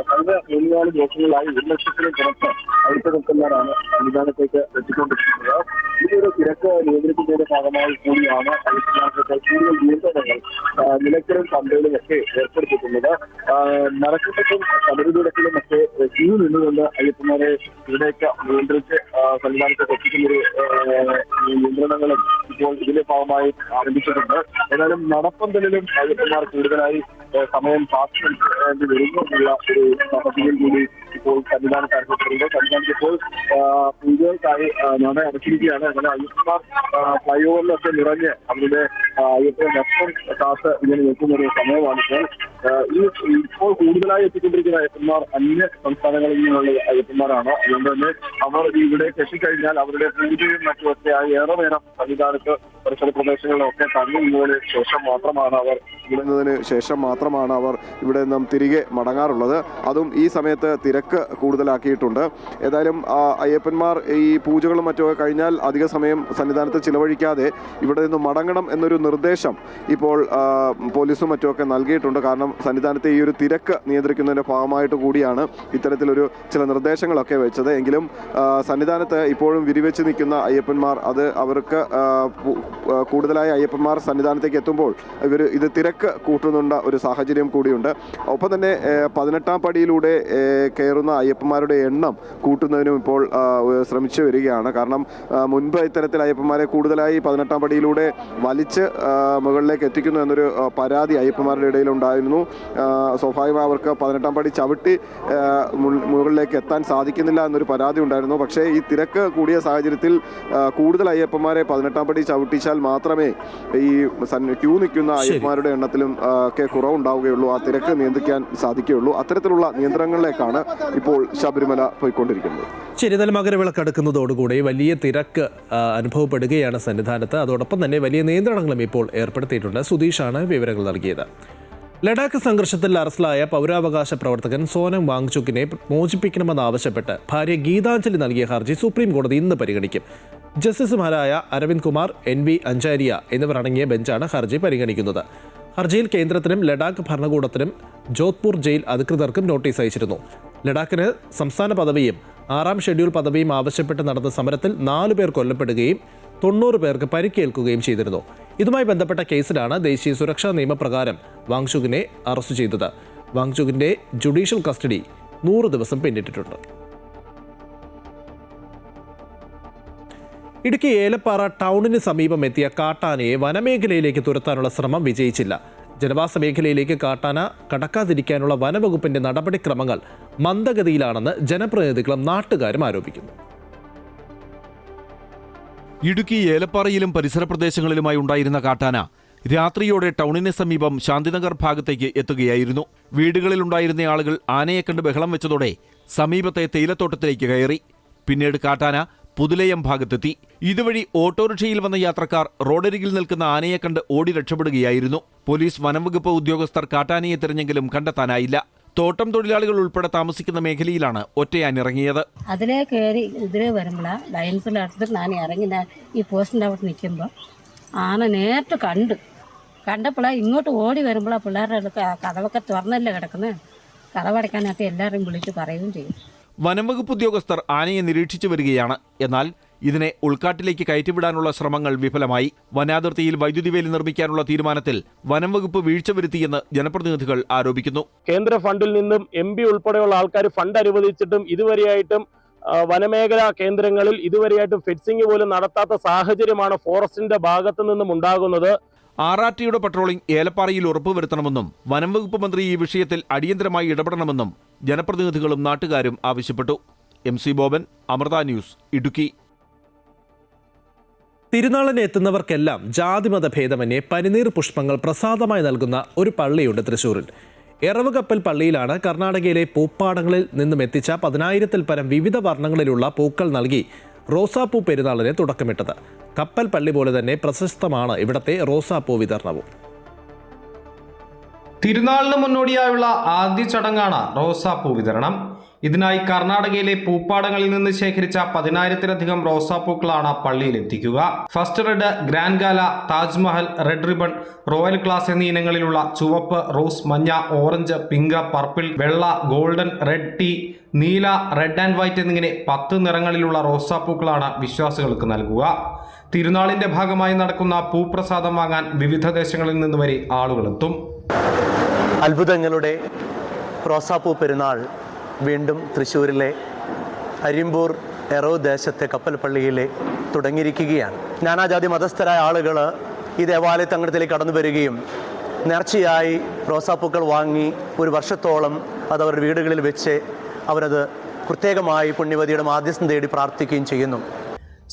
കഴിഞ്ഞ 3-4 ദിവസങ്ങളിലായി 1,00,000 പുറത്ത് അയ്യപ്പഭക്തന്മാരാണ് സന്നിധാനത്തേക്ക് എത്തിക്കൊണ്ടിരിക്കുന്നത്. ഈ ഒരു തിരക്ക് നിയന്ത്രിക്കുന്നതിന്റെ ഭാഗമായി കൂടിയാണ് അയ്യപ്പന്മാർക്ക് കൂടുതൽ നിയന്ത്രണങ്ങൾ നിലയ്ക്കലും പമ്പയിലും ഒക്കെ ഏർപ്പെടുത്തിയിട്ടുള്ളത്. നടക്കുന്നതും സമരത്തിലും ഒക്കെ ക്യൂ നിന്നുകൊണ്ട് അയ്യപ്പന്മാരെ ഇവിടേക്ക് നിയന്ത്രിച്ച് സന്നിധാനത്തേക്ക് എത്തിക്കുന്നൊരു നിയന്ത്രണങ്ങളും ഇപ്പോൾ ഇതിന്റെ ഭാഗമായി ആരംഭിച്ചിട്ടുണ്ട്. ഏതായാലും നടപ്പന്തലിലും അയ്യപ്പന്മാർ കൂടുതലായി സമയം കാത്തുനിൽക്കേണ്ടി വരുന്നു എന്നുള്ള ഒരു സാഹചര്യം കൂടി ഇപ്പോൾ സന്നിധാനത്ത് അനുഭവപ്പെടുന്നത്. സന്നിധാനത്ത് ഇപ്പോൾ പൂജകൾക്കായി നട അടച്ചിരിക്കുകയാണ്. അങ്ങനെ അയ്യപ്പന്മാർ ഫ്ലൈ ഓവറിലൊക്കെ നിറഞ്ഞ് അവരുടെ അയ്യപ്പ നഷ്ടം കാത്ത് ഇങ്ങനെ നിൽക്കുന്ന ഒരു സമയമാണിപ്പോൾ. ഇപ്പോൾ കൂടുതലായി എത്തിക്കൊണ്ടിരിക്കുന്ന അയ്യപ്പന്മാർ അന്യ സംസ്ഥാനങ്ങളിൽ നിന്നുള്ള അയ്യപ്പന്മാരാണ്. അതുകൊണ്ട് തന്നെ അവർ ഇവിടേക്ക് എത്തിക്കഴിഞ്ഞാൽ അവരുടെ പൂജയും മറ്റുമൊക്കെ ആയി ഏറെ നേരം സന്നിധാനത്ത് പരിസര പ്രദേശങ്ങളിലൊക്കെ തങ്ങുന്നതിന് ശേഷം മാത്രമാണ് അവർ ഇവിടെ നിന്നും തിരികെ മടങ്ങാറുള്ളത്. അതും ഈ സമയത്ത് തിരക്ക് കൂടുതലാക്കിയിട്ടുണ്ട്. ഏതായാലും അയ്യപ്പന്മാർ ഈ പൂജകളും മറ്റുമൊക്കെ കഴിഞ്ഞാൽ അധിക സമയം സന്നിധാനത്ത് ചിലവഴിക്കാതെ ഇവിടെ നിന്ന് മടങ്ങണം എന്നൊരു നിർദ്ദേശം ഇപ്പോൾ പോലീസും മറ്റുമൊക്കെ നൽകിയിട്ടുണ്ട്. കാരണം സന്നിധാനത്തെ ഈ ഒരു തിരക്ക് നിയന്ത്രിക്കുന്നതിൻ്റെ ഭാഗമായിട്ട് കൂടിയാണ് ഇത്തരത്തിലൊരു ചില നിർദ്ദേശങ്ങളൊക്കെ വെച്ചത്. എങ്കിലും സന്നിധാനത്ത് ഇപ്പോഴും വിരിവെച്ച് നിൽക്കുന്ന അയ്യപ്പന്മാർ അത് അവർക്ക് കൂടുതലായ അയ്യപ്പന്മാർ സന്നിധാനത്തേക്ക് എത്തുമ്പോൾ ഇത് തിരക്ക് കൂട്ടുന്നുണ്ട ഒരു സാഹചര്യം കൂടിയുണ്ട്. ഒപ്പം തന്നെ 18ാം പടിയിലൂടെ കയറുന്ന അയ്യപ്പന്മാരുടെ എണ്ണം കൂട്ടുന്നതിനും ഇപ്പോൾ ശ്രമിച്ചു വരികയാണ്. കാരണം മുൻപ് ഇത്തരത്തിൽ അയ്യപ്പന്മാരെ കൂടുതലായി 18ാം പടിയിലൂടെ വലിച്ച് മുകളിലേക്ക് എത്തിക്കുന്നു എന്നൊരു പരാതി അയ്യപ്പന്മാരുടെ ഇടയിലുണ്ടായിരുന്നു. സ്വാഭാവികമായി അവർക്ക് 18ാം പടി ചവിട്ടി മുകളിലേക്ക് എത്താൻ സാധിക്കുന്നില്ല എന്നൊരു പരാതി ഉണ്ടായിരുന്നു. പക്ഷേ ഈ തിരക്ക് കൂടിയ സാഹചര്യത്തിൽ കൂടുതൽ അയ്യപ്പന്മാരെ 18ാം പടി ചവിട്ടിച്ചാൽ മാത്രമേ ഈ ക്യൂ നിൽക്കുന്ന അയ്യപ്പന്മാരുടെ എണ്ണത്തിലും ഒക്കെ കുറവുണ്ടാവുകയുള്ളൂ, ആ തിരക്ക് നിയന്ത്രിക്കാൻ സാധിക്കുകയുള്ളൂ. അത്തരത്തിലുള്ള നിയന്ത്രണങ്ങളിലേക്കാണ് ഇപ്പോൾ ശബരിമല പോയിക്കൊണ്ടിരിക്കുന്നത്. ശരി, എന്നാൽ മകരവിളക്ക് അടുക്കുന്നതോടുകൂടി വലിയ തിരക്ക് അനുഭവപ്പെടുകയാണ് സന്നിധാനത്ത്. അതോടൊപ്പം തന്നെ വലിയ നിയന്ത്രണങ്ങളും ഇപ്പോൾ ഏർപ്പെടുത്തിയിട്ടുണ്ട്. സുധീഷാണ് വിവരങ്ങൾ നൽകിയത്. ലഡാക്ക് സംഘർഷത്തിൽ അറസ്റ്റിലായ പൗരാവകാശ പ്രവർത്തകൻ സോനം വാങ്ചുക്കിനെ മോചിപ്പിക്കണമെന്നാവശ്യപ്പെട്ട് ഭാര്യ ഗീതാഞ്ജലി നൽകിയ ഹർജി സുപ്രീം കോടതി ഇന്ന് പരിഗണിക്കും. ജസ്റ്റിസുമാരായ അരവിന്ദ് കുമാർ, NV അഞ്ചാരിയ എന്നിവർ അടങ്ങിയ ബെഞ്ചാണ് ഹർജി പരിഗണിക്കുന്നത്. ഹർജിയിൽ കേന്ദ്രത്തിനും ലഡാക്ക് ഭരണകൂടത്തിനും ജോധ്പൂർ ജയിൽ അധികൃതർക്കും നോട്ടീസ് അയച്ചിരുന്നു. ലഡാക്കിന് സംസ്ഥാന പദവിയും 6ാം ഷെഡ്യൂൾ പദവിയും ആവശ്യപ്പെട്ട് നടന്ന സമരത്തിൽ 4 പേർ കൊല്ലപ്പെടുകയും 90 പേർക്ക് പരിക്കേൽക്കുകയും ചെയ്തിരുന്നു. ഇതുമായി ബന്ധപ്പെട്ട കേസിലാണ് ദേശീയ സുരക്ഷാ നിയമപ്രകാരം വാങ്ചുക്കിനെ അറസ്റ്റ് ചെയ്തത്. വാങ്ചുക്കിന്റെ ജുഡീഷ്യൽ കസ്റ്റഡി 100 ദിവസം പിന്നിട്ടിട്ടുണ്ട്. ഇടുക്കി ഏലപ്പാറ ടൗണിന് സമീപം എത്തിയ കാട്ടാനയെ വനമേഖലയിലേക്ക് തുരത്താനുള്ള ശ്രമം വിജയിച്ചില്ല. ജനവാസ മേഖലയിലേക്ക് കാട്ടാന കടക്കാതിരിക്കാനുള്ള വനവകുപ്പിന്റെ നടപടിക്രമങ്ങൾ മന്ദഗതിയിലാണെന്ന് ജനപ്രതിനിധികളും നാട്ടുകാരും ആരോപിക്കുന്നു. ഇടുക്കി ഏലപ്പാറയിലും പരിസര പ്രദേശങ്ങളിലുമായി ഉണ്ടായിരുന്ന കാട്ടാന രാത്രിയോടെ ടൗണിന് സമീപം ശാന്തിനഗർ ഭാഗത്തേക്ക് എത്തുകയായിരുന്നു. വീടുകളിലുണ്ടായിരുന്ന ആളുകൾ ആനയെ കണ്ട് ബഹളം വെച്ചതോടെ സമീപത്തെ തേയിലത്തോട്ടത്തിലേക്ക് കയറി. പിന്നീട് കാട്ടാന പുതുലയം ഭാഗത്തെത്തി. ഇതുവഴി ഓട്ടോറിക്ഷയിൽ വന്ന യാത്രക്കാർ റോഡരികിൽ നിൽക്കുന്ന ആനയെ കണ്ട് ഓടി രക്ഷപ്പെടുകയായിരുന്നു. പോലീസ്, വനംവകുപ്പ് ഉദ്യോഗസ്ഥർ കാട്ടാനയെ തിരഞ്ഞെങ്കിലും കണ്ടെത്താനായില്ല. തോട്ടം തൊഴിലാളികൾ ഉൾപ്പെടെ താമസിക്കുന്ന മേഖലയിലാണ് ഒറ്റയാൻ ഇറങ്ങിയത്. അതിലേ കയറി ഇതിലേ വരുമ്പോഴാണ് ലയൻസിലടുത്ത് ഞാൻ ഇറങ്ങി ഈ പോസ്റ്റിൻ്റെ അവിടെ നിൽക്കുമ്പോൾ ആന നേരിട്ട് കണ്ടപ്പോഴാണ് ഇങ്ങോട്ട് ഓടി വരുമ്പോഴാണ് പിള്ളേരുടെ അടുത്ത് കഥവൊക്കെ തുറന്നല്ലേ കിടക്കുന്നത്, കഥവടയ്ക്കാനായിട്ട് എല്ലാവരും വിളിച്ച് പറയുകയും ചെയ്യും. വനംവകുപ്പ് ഉദ്യോഗസ്ഥർ ആനയെ നിരീക്ഷിച്ചു വരികയാണ്. എന്നാൽ ഇതിനെ ഉൾക്കാട്ടിലേക്ക് കയറ്റിവിടാനുള്ള ശ്രമങ്ങൾ വിഫലമായി. വനാതിർത്തിയിൽ വൈദ്യുതി വേലി നിർമ്മിക്കാനുള്ള തീരുമാനത്തിൽ വനംവകുപ്പ് വീഴ്ച വരുത്തിയെന്ന് ജനപ്രതിനിധികൾ ആരോപിക്കുന്നു. കേന്ദ്ര ഫണ്ടിൽ നിന്നും MP ഉൾപ്പെടെയുള്ള ആൾക്കാർ ഫണ്ട് അനുവദിച്ചിട്ടും ഇതുവരെയായിട്ടും വനമേഖലാ കേന്ദ്രങ്ങളിൽ ഇതുവരെയായിട്ടും ഫെൻസിംഗ് പോലും നടത്താത്ത സാഹചര്യമാണ് ഫോറസ്റ്റിന്റെ ഭാഗത്തു നിന്നും ഉണ്ടാകുന്നത്. RRTയുടെ പട്രോളിംഗ് ഏലപ്പാറയിൽ ഉറപ്പുവരുത്തണമെന്നും വനംവകുപ്പ് മന്ത്രി ഈ വിഷയത്തിൽ അടിയന്തരമായി ഇടപെടണമെന്നും ജനപ്രതിനിധികളും നാട്ടുകാരും ആവശ്യപ്പെട്ടു. MC Boban, Amrita news, Idukki. തിരുനാളിന് എത്തുന്നവർക്കെല്ലാം ജാതിമത ഭേദമന്യേ പനിനീർ പുഷ്പങ്ങൾ പ്രസാദമായി നൽകുന്ന ഒരു പള്ളിയുണ്ട് തൃശ്ശൂരിൽ. എറവുകപ്പൽ പള്ളിയിലാണ് കർണാടകയിലെ പൂപ്പാടങ്ങളിൽ നിന്നും എത്തിച്ച 10,000-ൽ പരം വിവിധ വർണ്ണങ്ങളിലുള്ള പൂക്കൾ നൽകി റോസാപ്പൂ പെരുന്നാളിന് തുടക്കമിട്ടത്. കപ്പൽ പള്ളി പോലെ തന്നെ പ്രശസ്തമാണ് ഇവിടത്തെ റോസാപ്പൂ വിതരണവും. തിരുനാളിന് മുന്നോടിയായുള്ള ആദ്യ ചടങ്ങാണ് റോസാപ്പൂ വിതരണം. ഇതിനായി കർണാടകയിലെ പൂപ്പാടങ്ങളിൽ നിന്ന് ശേഖരിച്ച 10,000-ലധികം റോസാപ്പൂക്കളാണ് പള്ളിയിൽ എത്തിക്കുക. First red, grand gala, Taj Mahal, red ribbon, royal class എന്നീ ഇനങ്ങളിലുള്ള ചുവപ്പ്, റോസ്, മഞ്ഞ, ഓറഞ്ച്, പിങ്ക്, പർപ്പിൾ, വെള്ള, ഗോൾഡൻ, റെഡ് ടീ, നീല, റെഡ് ആൻഡ് വൈറ്റ് എന്നിങ്ങനെ 10 നിറങ്ങളിലുള്ള റോസാപ്പൂക്കളാണ് വിശ്വാസികൾക്ക് നൽകുക. തിരുനാളിന്റെ ഭാഗമായി നടക്കുന്ന പൂപ്രസാദം വാങ്ങാൻ വിവിധ ദേശങ്ങളിൽ നിന്ന് വരെ ആളുകളെത്തും. അത്ഭുതങ്ങളുടെ റോസാപ്പൂ പെരുന്നാൾ വീണ്ടും തൃശ്ശൂരിലെ അരിമ്പൂർ എറവ് ദേശത്തെ കപ്പൽ പള്ളിയിൽ തുടങ്ങിയിരിക്കുകയാണ്. നാനാജാതി മതസ്ഥരായ ആളുകൾ ഈ ദേവാലയത്തെ അങ്കണത്തിലേക്ക് കടന്നു വരികയും നേർച്ചയായി റോസാപ്പൂക്കൾ വാങ്ങി ഒരു വർഷത്തോളം അത് അവരുടെ വീടുകളിൽ വെച്ച് അവരത് പ്രത്യേകമായി പുണ്യവതിയുടെ മാധ്യസ്ഥം തേടി പ്രാർത്ഥിക്കുകയും ചെയ്യുന്നു.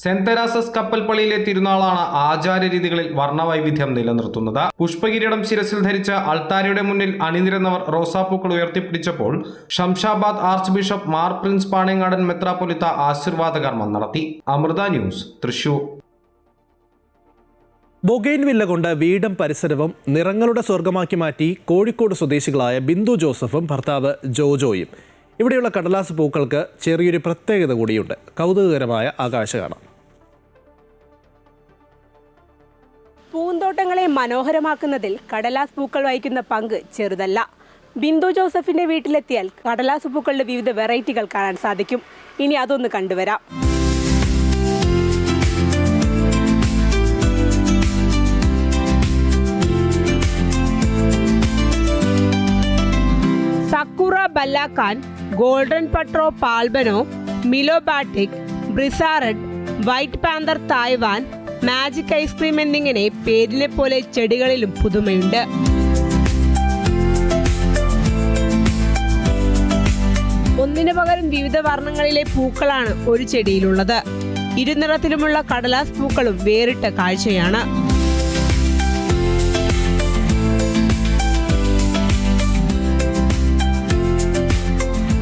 സെന്റ് തെരാസസ് കപ്പൽ പള്ളിയിലെ തിരുനാളാണ് ആചാരരീതികളിൽ വർണ്ണവൈവിധ്യം നിലനിർത്തുന്നത്. പുഷ്പകിരീടം ശിരസിൽ ധരിച്ച് അൾത്താരയുടെ മുന്നിൽ അണിനിരന്നവർ റോസാപ്പൂക്കൾ ഉയർത്തിപ്പിടിച്ചപ്പോൾ Shamshabad archbishop Mar Prince Panengadan മെത്രാപ്പൊലിത്ത ആശീർവാദ കർമ്മം നടത്തി. അമൃത ന്യൂസ്, തൃശൂർ. ബൊഗെയിൻവില്ല കൊണ്ട് വീടും പരിസരവും നിറങ്ങളുടെ സ്വർഗമാക്കി മാറ്റി കോഴിക്കോട് സ്വദേശികളായ ബിന്ദു ജോസഫും ഭർത്താവ് ജോജോയും. ഇവിടെയുള്ള കടലാസ് പൂക്കൾക്ക് ചെറിയൊരു പ്രത്യേകത കൂടിയുണ്ട്. കൗതുകകരമായ ആ കാഴ്ച കാണാം. പൂന്തോട്ടങ്ങളെ മനോഹരമാക്കുന്നതിൽ കടലാസ് പൂക്കൾ വഹിക്കുന്ന പങ്ക് ചെറുതല്ല. ബിന്ദു ജോസഫിന്റെ വീട്ടിലെത്തിയാൽ കടലാസ് പൂക്കളുടെ വിവിധ വെറൈറ്റികൾ കാണാൻ സാധിക്കും. ഇനി അതൊന്ന് കണ്ടുവരാം. സക്കുറ ബല്ലാക്കാൻ, ഗോൾഡൻ പട്രോ പാൽബനോ, മിലോബാറ്റിക്, ബ്രിസാറഡ്, വൈറ്റ് പാന്തർ തായ്വാൻ, മാജിക് ഐസ്ക്രീം എന്നിങ്ങനെ പേരിനെ പോലെ ചെടികളിലും പുതുമയുണ്ട്. ഒന്നിനു പകരം വിവിധ വർണ്ണങ്ങളിലെ പൂക്കളാണ് ഒരു ചെടിയിലുള്ളത്. ഇരുനിറത്തിലുമുള്ള കടലാസ് പൂക്കളും വേറിട്ട കാഴ്ചയാണ്.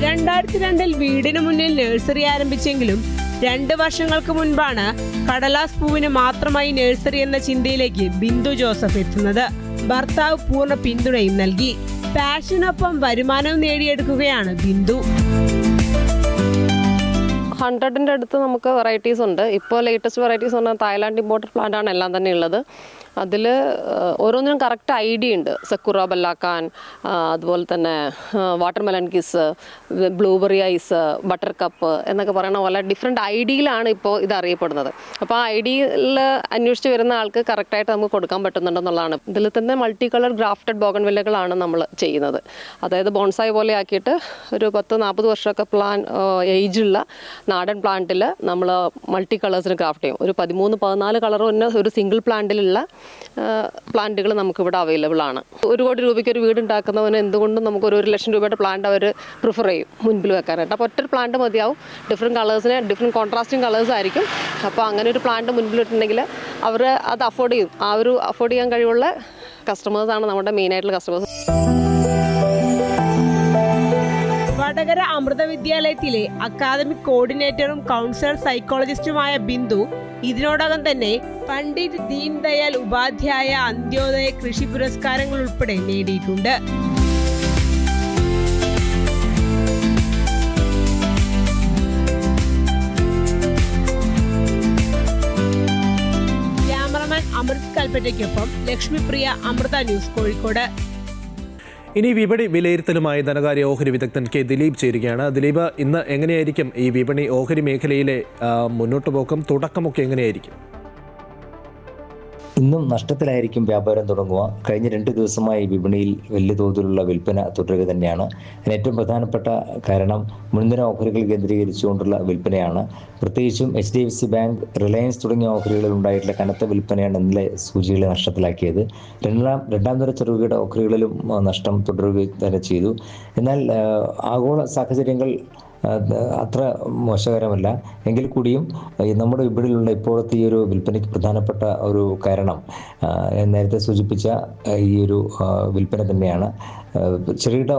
2002 വീടിന് മുന്നിൽ നഴ്സറി ആരംഭിച്ചെങ്കിലും 2 വർഷങ്ങൾക്ക് മുൻപാണ് കടലാസ് പൂവിന് മാത്രമായി നഴ്സറി എന്ന ചിന്തയിലേക്ക് ബിന്ദു ജോസഫ് എത്തുന്നത്. ഭർത്താവ് പൂർണ്ണ പിന്തുണയും നൽകി. പാഷനൊപ്പം വരുമാനവും നേടിയെടുക്കുകയാണ് ബിന്ദു. 100ന്റെ അടുത്ത് നമുക്ക് വെറൈറ്റീസ് ഉണ്ട്. ഇപ്പോൾ ലേറ്റസ്റ്റ് വെറൈറ്റീസ് പറഞ്ഞാൽ തായ്ലാൻഡ് ഇമ്പോർട്ടഡ് പ്ലാന്റ് ആണ് എല്ലാം തന്നെ ഉള്ളത്. അതിൽ ഓരോന്നിനും കറക്റ്റ് ഐഡിയ ഉണ്ട്. സക്കുറ ബല്ലാക്കാൻ, അതുപോലെ തന്നെ watermelon kiss, blueberry ice, buttercup എന്നൊക്കെ പറയുന്ന പോലെ ഡിഫറെൻറ്റ് ഐഡിയയിലാണ് ഇപ്പോൾ ഇത് അറിയപ്പെടുന്നത്. അപ്പോൾ ആ ഐഡിയയിൽ അന്വേഷിച്ച് വരുന്ന ആൾക്ക് കറക്റ്റായിട്ട് നമുക്ക് കൊടുക്കാൻ പറ്റുന്നുണ്ടെന്നുള്ളതാണ്. ഇതിൽ തന്നെ മൾട്ടി കളർ ഗ്രാഫ്റ്റഡ് ബോഗൺവില്ലകളാണ് നമ്മൾ ചെയ്യുന്നത്. അതായത് ബോൺസായി പോലെ ആക്കിയിട്ട് ഒരു 10-40 വർഷമൊക്കെ ഏജുള്ള നാടൻ പ്ലാന്റിൽ നമ്മൾ മൾട്ടി കളേഴ്സിന് ക്രാഫ്റ്റ് ചെയ്യും. ഒരു 13-14 കളർ തന്നെ ഒരു സിംഗിൾ പ്ലാന്റിലുള്ള പ്ലാന്റുകൾ നമുക്കിവിടെ അവൈലബിൾ ആണ്. 1 കോടി രൂപയ്ക്ക് ഒരു വീട് ഉണ്ടാക്കുന്നവന് എന്തുകൊണ്ടും നമുക്ക് 1 ലക്ഷം രൂപയുടെ പ്ലാന്റ് അവർ പ്രിഫർ ചെയ്യും മുൻപിൽ വെക്കാനായിട്ട്. അപ്പോൾ ഒറ്റ പ്ലാന്റ് മതിയാവും. ഡിഫറെൻറ്റ് കളേഴ്സിന് ഡിഫറെൻറ്റ് കോൺട്രാസ്റ്റിംഗ് കളേഴ്സ് ആയിരിക്കും. അപ്പോൾ അങ്ങനെ ഒരു പ്ലാന്റ് മുൻപിലിട്ടുണ്ടെങ്കിൽ അവർ അത് അഫോർഡ് ചെയ്യും. ആ ഒരു അഫോർഡ് ചെയ്യാൻ കഴിവുള്ള കസ്റ്റമേഴ്സാണ് നമ്മുടെ മെയിനായിട്ടുള്ള കസ്റ്റമേഴ്സ്. വടകര അമൃത വിദ്യാലയത്തിലെ അക്കാദമിക് കോർഡിനേറ്ററും കൗൺസിലർ സൈക്കോളജിസ്റ്റുമായ ബിന്ദു ഇതിനോടകം തന്നെ പണ്ഡിറ്റ് ദീൻ ദയാൽ ഉപാധ്യായ അന്ത്യോദയ കൃഷി പുരസ്കാരങ്ങൾ ഉൾപ്പെടെ നേടിയിട്ടുണ്ട്. ക്യാമറമാൻ അമൃത് കൽപ്പറ്റയ്ക്കൊപ്പം ലക്ഷ്മിപ്രിയ, അമൃത ന്യൂസ്, കോഴിക്കോട്. ഇനി വിപണി വിലയിരുത്തലുമായി ധനകാര്യ ഓഹരി വിദഗ്ധൻ കെ ദിലീപ് ചേരുകയാണ്. ദിലീപ്, ഇന്ന് എങ്ങനെയായിരിക്കും ഈ വിപണി ഓഹരി മേഖലയിലെ മുന്നോട്ട് പോക്കും തുടക്കമൊക്കെ എങ്ങനെയായിരിക്കും? ഇന്നും നഷ്ടത്തിലായിരിക്കും വ്യാപാരം തുടങ്ങുക. കഴിഞ്ഞ 2 ദിവസമായി വിപണിയിൽ വലിയ തോതിലുള്ള വിൽപ്പന തുടരുക തന്നെയാണ്. അതിന് ഏറ്റവും പ്രധാനപ്പെട്ട കാരണം മുൻനിര ഓഹരികൾ കേന്ദ്രീകരിച്ചുകൊണ്ടുള്ള വിൽപ്പനയാണ്. പ്രത്യേകിച്ചും HDFC ബാങ്ക്, റിലയൻസ് തുടങ്ങിയ ഓഹരികളിൽ ഉണ്ടായിട്ടുള്ള കനത്ത വിൽപ്പനയാണ് ഇന്നലെ സൂചികളെ നഷ്ടത്തിലാക്കിയത്. രണ്ടാം നിര ചെറുകിട ഓഹരികളിലും നഷ്ടം തുടരുക തന്നെ ചെയ്തു. എന്നാൽ ആഗോള സാഹചര്യങ്ങൾ അത്ര മോശകരമല്ല. എങ്കിൽ കൂടിയും നമ്മുടെ വിപണിയിലുള്ള ഇപ്പോഴത്തെ ഈ ഒരു വിൽപ്പനയ്ക്ക് പ്രധാനപ്പെട്ട ഒരു കാരണം നേരത്തെ സൂചിപ്പിച്ച ഈ ഒരു വിൽപ്പന തന്നെയാണ്. ചെറുകിട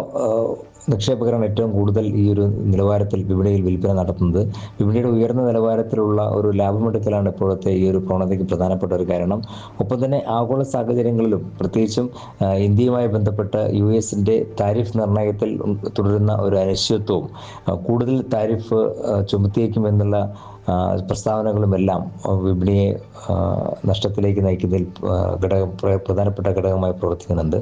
നിക്ഷേപകരാണ് ഏറ്റവും കൂടുതൽ ഈ ഒരു നിലവാരത്തിൽ വിപണിയിൽ വിൽപ്പന നടത്തുന്നത്. വിപണിയുടെ ഉയർന്ന നിലവാരത്തിലുള്ള ഒരു ലാഭമെടുക്കലാണ് ഇപ്പോഴത്തെ ഈ ഒരു പ്രവണതയ്ക്ക് പ്രധാനപ്പെട്ട ഒരു കാരണം. ഒപ്പം തന്നെ ആഗോള സാഹചര്യങ്ങളിലും പ്രത്യേകിച്ചും ഇന്ത്യയുമായി ബന്ധപ്പെട്ട് US-ന്റെ താരിഫ് നിർണ്ണയത്തിൽ തുടരുന്ന ഒരു അനിശ്ചിതത്വവും കൂടുതൽ താരിഫ് ചുമത്തിയേക്കുമെന്നുള്ള പ്രസ്താവനകളുമെല്ലാം വിപണിയെ നഷ്ടത്തിലേക്ക് നയിക്കുന്നതിൽ പ്രധാനപ്പെട്ട ഘടകമായി പ്രവർത്തിക്കുന്നുണ്ട്.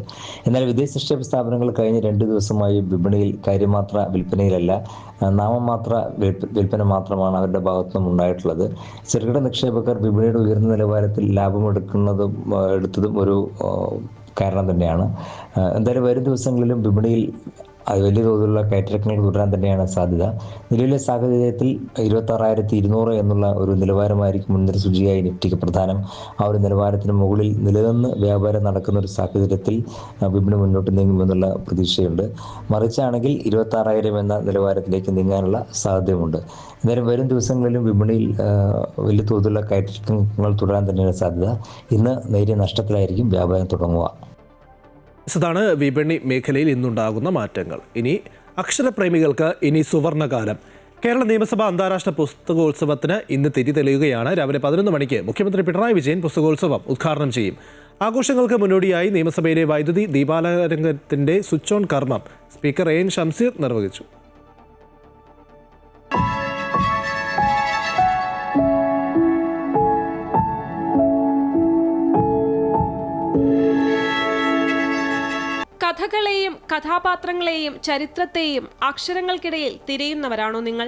എന്നാൽ വിദേശ നിക്ഷേപ സ്ഥാപനങ്ങൾ കഴിഞ്ഞ 2 ദിവസമായി വിപണിയിൽ കാര്യമാത്ര വിൽപ്പനയിലല്ല, നാമമാത്ര വിൽപ്പന മാത്രമാണ് അവരുടെ ഭാഗത്തുനിന്നും ഉണ്ടായിട്ടുള്ളത്. ചെറുകിട നിക്ഷേപകർ വിപണിയുടെ ഉയർന്ന നിലവാരത്തിൽ എടുത്തതും ഒരു കാരണം തന്നെയാണ്. എന്തായാലും വരും ദിവസങ്ങളിലും വിപണിയിൽ വലിയ തോതിലുള്ള കയറ്റിറക്കങ്ങൾ തുടരാൻ തന്നെയാണ് സാധ്യത. നിലവിലെ സാഹചര്യത്തിൽ 26,200 എന്നുള്ള ഒരു നിലവാരമായിരിക്കും മുൻനിര സൂചികയായി നിഫ്റ്റിക്ക് പ്രധാനം. ആ ഒരു നിലവാരത്തിന് മുകളിൽ നിലനിന്ന് വ്യാപാരം നടക്കുന്ന ഒരു സാഹചര്യത്തിൽ വിപണി മുന്നോട്ട് നീങ്ങുമെന്നുള്ള പ്രതീക്ഷയുണ്ട്. മറിച്ചാണെങ്കിൽ 26,000 എന്ന നിലവാരത്തിലേക്ക് നീങ്ങാനുള്ള സാധ്യതയുമുണ്ട്. എന്തായാലും വരും ദിവസങ്ങളിലും വിപണിയിൽ വലിയ തോതിലുള്ള കയറ്റിറക്കങ്ങൾ തുടരാൻ തന്നെയാണ് സാധ്യത. ഇന്ന് നേരിയ നഷ്ടത്തിലായിരിക്കും വ്യാപാരം തുടങ്ങുക. ഇതാണ് വിപണി മേഖലയിൽ ഇന്നുണ്ടാകുന്ന മാറ്റങ്ങൾ. ഇനി അക്ഷരപ്രേമികൾക്ക് ഇനി സുവർണകാലം. കേരള നിയമസഭ അന്താരാഷ്ട്ര പുസ്തകോത്സവത്തിന് ഇന്ന് തിരി തെളിയുകയാണ്. രാവിലെ 11 മണിക്ക് മുഖ്യമന്ത്രി പിണറായി വിജയൻ പുസ്തകോത്സവം ഉദ്ഘാടനം ചെയ്യും. ആഘോഷങ്ങൾക്ക് മുന്നോടിയായി നിയമസഭയിലെ വൈദ്യുതി ദീപാലങ്കാരത്തിന്റെ സ്വിച്ച് ഓൺ കർമ്മം സ്പീക്കർ AN ഷംസീർ നിർവഹിച്ചു. കഥകളെയും കഥാപാത്രങ്ങളെയും ചരിത്രത്തെയും അക്ഷരങ്ങൾക്കിടയിൽ തിരയുന്നവരാണോ നിങ്ങൾ?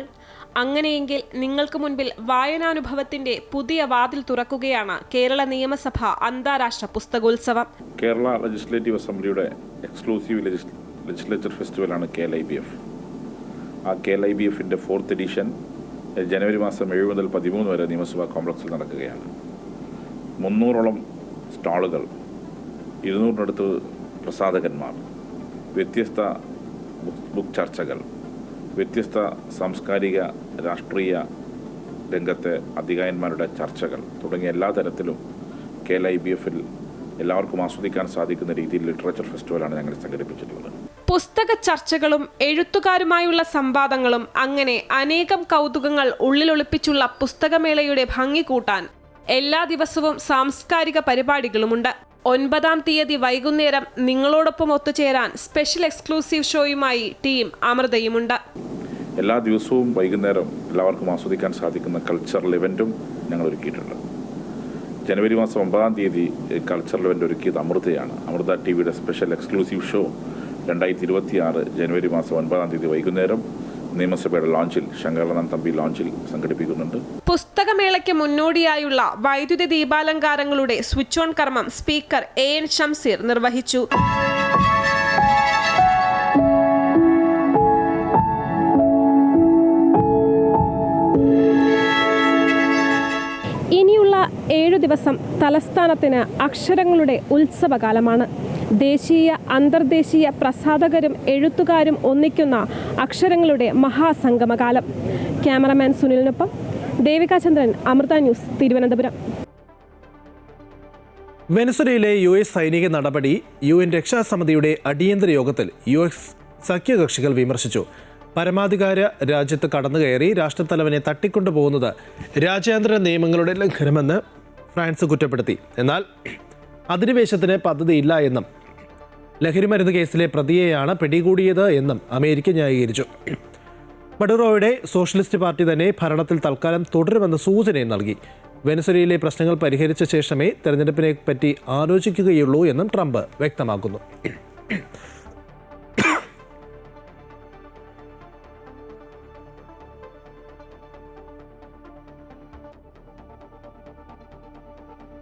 അങ്ങനെയെങ്കിൽ നിങ്ങൾക്ക് മുൻപിൽ വായനാനുഭവത്തിന്റെ പുതിയ വാതിൽ തുറക്കുകയാണ് കേരള നിയമസഭ അന്താരാഷ്ട്ര പുസ്തകോത്സവം. കേരള ലെജിസ്ലേറ്റീവ് അസംബ്ലിയുടെ എക്സ്ക്ലൂസീവ് ലെജിസ്ലേച്ചർ ഫെസ്റ്റിവലാണ് KLIBF. ആ KLIBF-ന്റെ 4th എഡിഷൻ ജനുവരി മാസം 7 മുതൽ 13 വരെ നിയമസഭാ കോംപ്ലക്സിൽ നടക്കുകയാണ്. 300ഓളം സ്റ്റാളുകൾ, 200-നടുത്ത് പ്രസാധകന്മാർ, വ്യത്യസ്ത ബുക്ക് ചർച്ചകൾ, വ്യത്യസ്ത സാംസ്കാരിക രാഷ്ട്രീയ രംഗത്തെ അധികായന്മാരുടെ ചർച്ചകൾ തുടങ്ങിയ എല്ലാ തരത്തിലും KLIBF-ൽ എല്ലാവർക്കും ആസ്വദിക്കാൻ സാധിക്കുന്ന രീതിയിൽ ലിറ്ററേച്ചർ ഫെസ്റ്റിവലാണ് ഞങ്ങൾ സംഘടിപ്പിച്ചിട്ടുള്ളത്. പുസ്തക ചർച്ചകളും എഴുത്തുകാരുമായുള്ള സംവാദങ്ങളും അങ്ങനെ അനേകം കൗതുകങ്ങൾ ഉള്ളിലൊളിപ്പിച്ചുള്ള പുസ്തകമേളയുടെ ഭംഗി കൂട്ടാൻ എല്ലാ ദിവസവും സാംസ്കാരിക പരിപാടികളുമുണ്ട്. 9-ാം തീയതി വൈകുന്നേരം നിങ്ങളോടൊപ്പം ഒത്തുചേരാൻ സ്പെഷ്യൽ എക്സ്ക്ലൂസീവ് ഷോയുമായി ടീം അമൃതയുമുണ്ട്. എല്ലാ ദിവസവും വൈകുന്നേരം എല്ലാവർക്കും ആസ്വദിക്കാൻ സാധിക്കുന്ന കൾച്ചറൽ ഇവൻറ്റും ഞങ്ങൾ ഒരുക്കിയിട്ടുണ്ട്. ജനുവരി മാസം 9-ാം തീയതി കൾച്ചറൽ ഇവൻ്റ് ഒരുക്കിയത് അമൃതയാണ്. അമൃത TV-യുടെ സ്പെഷ്യൽ എക്സ്ക്ലൂസീവ് ഷോ 2026 ജനുവരി മാസം 9-ാം തീയതി വൈകുന്നേരം നിയമസഭയുടെ ലോഞ്ചിൽ, ശങ്കരനാഥൻ തമ്പി ലോഞ്ചിൽ സംഘടിപ്പിക്കുന്നുണ്ട്. പുസ്തകമേളയ്ക്ക് മുന്നോടിയായുള്ള വൈദ്യുതി ദീപാലങ്കാരങ്ങളുടെ സ്വിച്ച് ഓൺ കർമ്മം സ്പീക്കർ AN ഷംസീർ നിർവഹിച്ചു. ഇനിയുള്ള 7 ദിവസം തലസ്ഥാനത്തിന് അക്ഷരങ്ങളുടെ ഉത്സവകാലമാണ്. ദേശീയ അന്തർദേശീയ പ്രസാധകരും എഴുത്തുകാരും ഒന്നിക്കുന്ന അക്ഷരങ്ങളുടെ മഹാസംഗമകാലം. ക്യാമറമാൻ സുനിലിനൊപ്പം ദേവിക ചന്ദ്രൻ, അമൃത ന്യൂസ്, തിരുവനന്തപുരം. വെനസ്വേലയിലെ US സൈനിക നടപടി UN രക്ഷാസമിതിയുടെ അടിയന്തര യോഗത്തിൽ US സഖ്യകക്ഷികൾ വിമർശിച്ചു. പരമാധികാര രാജ്യത്ത് കടന്നുകയറി രാഷ്ട്രത്തലവനെ തട്ടിക്കൊണ്ടുപോകുന്നത് രാജ്യാന്തര നിയമങ്ങളുടെ ലംഘനമെന്ന് ഫ്രാൻസ് കുറ്റപ്പെടുത്തി. എന്നാൽ അധിനിവേശത്തിന് പദ്ധതിയില്ല എന്നും ലഹരിമരുന്ന് കേസിലെ പ്രതിയെയാണ് പിടികൂടിയത് എന്നും അമേരിക്ക ന്യായീകരിച്ചു. മഡുറോയുടെ സോഷ്യലിസ്റ്റ് പാർട്ടി തന്നെ ഭരണത്തിൽ തൽക്കാലം തുടരുമെന്ന സൂചനയും നൽകി. വെനസ്വേലയിലെ പ്രശ്നങ്ങൾ പരിഹരിച്ച ശേഷമേ തെരഞ്ഞെടുപ്പിനെ പറ്റി ആലോചിക്കുകയുള്ളൂ എന്നും ട്രംപ് വ്യക്തമാക്കുന്നു.